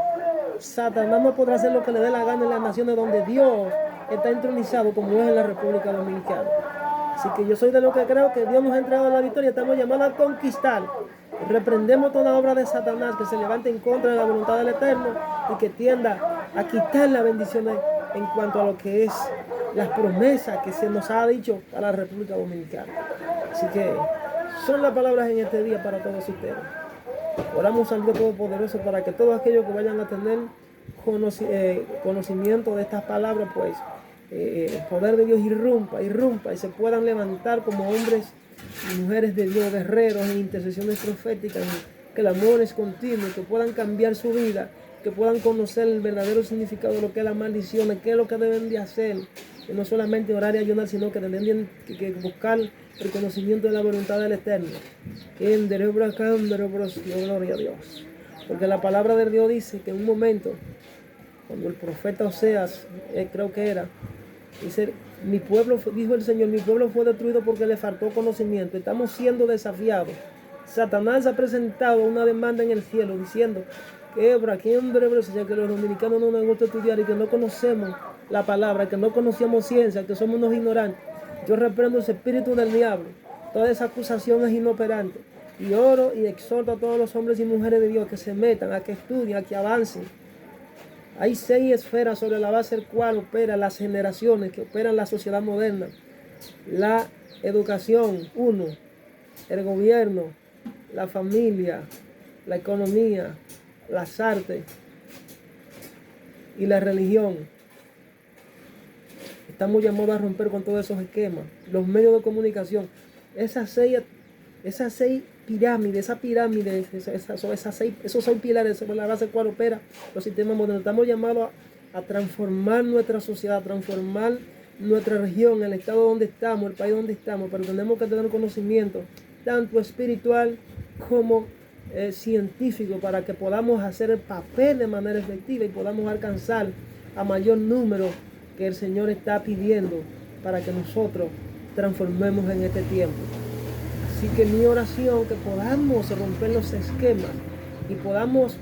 hacer lo que le dé la gana en las naciones donde Dios está entronizado, como es en la República Dominicana. Así que yo soy de lo que creo que Dios nos ha entregado la victoria. Estamos llamados a conquistar. Reprendemos toda obra de Satanás que se levante en contra de la voluntad del Eterno y que tienda a quitar las bendiciones en cuanto a lo que es las promesas que se nos ha dicho a la República Dominicana. Así que son las palabras en este día para todos ustedes. Oramos al Dios Todopoderoso para que todos aquellos que vayan a tener conocimiento de estas palabras, pues el poder de Dios irrumpa y se puedan levantar como hombres y mujeres de Dios, guerreros en intercesiones proféticas, clamores continuos, que puedan cambiar su vida, que puedan conocer el verdadero significado de lo que es la maldición, qué es lo que deben de hacer, que no solamente orar y ayunar, sino que deben que buscar el conocimiento de la voluntad del Eterno. Gloria a Dios. Porque la palabra de Dios dice que en un momento, cuando el profeta Oseas, creo que era, dice, mi pueblo, dijo el Señor, mi pueblo fue destruido porque le faltó conocimiento. Estamos siendo desafiados. Satanás ha presentado una demanda en el cielo diciendo que que los dominicanos no nos gusta estudiar y que no conocemos la palabra, que no conocemos ciencia, que somos unos ignorantes. Yo reprendo ese espíritu del diablo. Toda esa acusación es inoperante. Y oro y exhorto a todos los hombres y mujeres de Dios que se metan, a que estudien, a que avancen. Hay 6 esferas sobre la base del cual operan las generaciones, que operan la sociedad moderna. La educación, 1, el gobierno, la familia, la economía, las artes y la religión. Estamos llamados a romper con todos esos esquemas. Los medios de comunicación, esas seis pirámides, esos 6 pilares sobre la base del cual opera los sistemas modernos. Estamos llamados a transformar nuestra sociedad, a transformar nuestra región, el estado donde estamos, el país donde estamos, pero tenemos que tener conocimiento tanto espiritual como científico para que podamos hacer el papel de manera efectiva y podamos alcanzar a mayor número que el Señor está pidiendo para que nosotros transformemos en este tiempo. Así que mi oración, que podamos romper los esquemas y podamos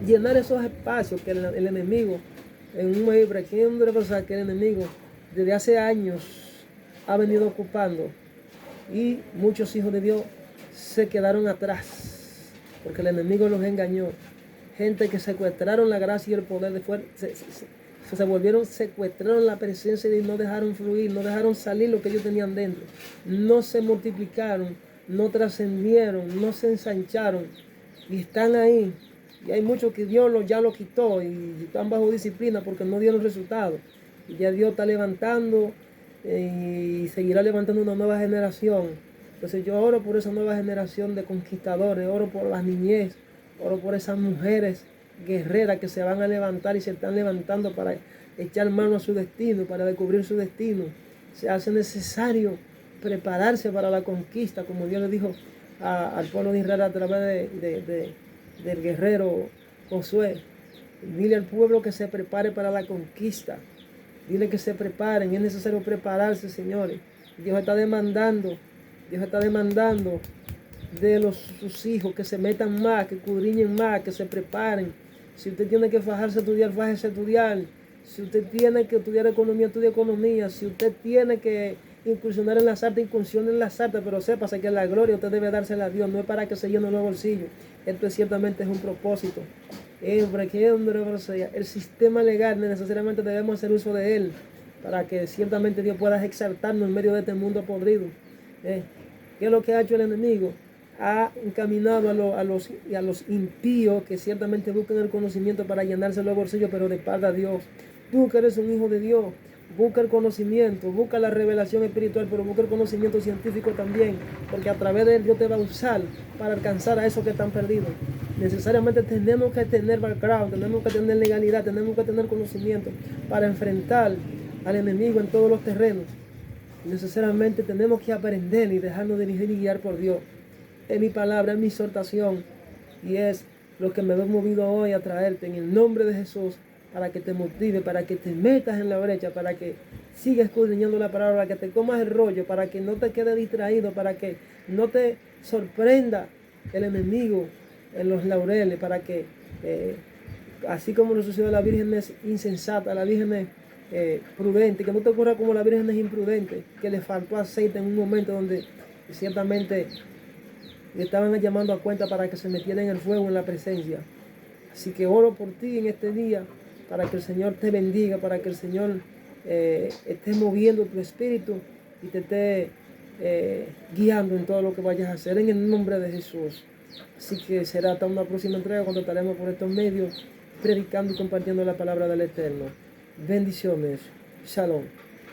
llenar esos espacios que el enemigo, que el enemigo desde hace años ha venido ocupando, y muchos hijos de Dios se quedaron atrás porque el enemigo los engañó. Gente que secuestraron la gracia y el poder de fuerza, se volvieron, secuestraron la presencia de Dios, no dejaron fluir, no dejaron salir lo que ellos tenían dentro, no se multiplicaron, no trascendieron, no se ensancharon, y están ahí Y hay muchos que Dios ya lo quitó y están bajo disciplina porque no dieron resultados. Y ya Dios está levantando y seguirá levantando una nueva generación. Entonces yo oro por esa nueva generación de conquistadores, oro por las niñez, oro por esas mujeres guerreras que se van a levantar y se están levantando para echar mano a su destino, para descubrir su destino. Se hace necesario prepararse para la conquista, como Dios le dijo al pueblo de Israel a través del guerrero Josué. Dile al pueblo que se prepare para la conquista. Dile que se preparen. Es necesario prepararse, señores. Dios está demandando de sus hijos que se metan más, que escudriñen más, que se preparen. Si usted tiene que fajarse a estudiar, fájese a estudiar. Si usted tiene que estudiar economía, estudie economía. Si usted tiene que incursionar en las artes, incursione en las artes, pero sépase que la gloria usted debe dársela a Dios, no es para que se llene los bolsillos. Esto ciertamente es un propósito. El sistema legal necesariamente debemos hacer uso de él para que ciertamente Dios pueda exaltarnos en medio de este mundo podrido. ¿Qué es lo que ha hecho el enemigo? Ha encaminado a los impíos que ciertamente buscan el conocimiento para llenarse los bolsillos, pero de parte a Dios. Tú que eres un hijo de Dios, busca el conocimiento, busca la revelación espiritual, pero busca el conocimiento científico también, porque a través de él Dios te va a usar para alcanzar a esos que están perdidos. Necesariamente tenemos que tener background, tenemos que tener legalidad, tenemos que tener conocimiento para enfrentar al enemigo en todos los terrenos. Necesariamente tenemos que aprender y dejarnos dirigir y guiar por Dios. Es mi palabra, es mi exhortación y es lo que me he movido hoy a traerte en el nombre de Jesús, para que te motive, para que te metas en la brecha, para que sigas escudriñando la palabra, para que te comas el rollo, para que no te quedes distraído, para que no te sorprenda el enemigo en los laureles, para que así como lo sucedió a la Virgen es insensata, a la Virgen es prudente, que no te ocurra como la Virgen es imprudente, que le faltó aceite en un momento donde ciertamente le estaban llamando a cuenta para que se metiera en el fuego en la presencia. Así que oro por ti en este día, para que el Señor te bendiga, para que el Señor esté moviendo tu espíritu y te esté guiando en todo lo que vayas a hacer en el nombre de Jesús. Así que será hasta una próxima entrega cuando estaremos por estos medios predicando y compartiendo la palabra del Eterno. Bendiciones. Shalom.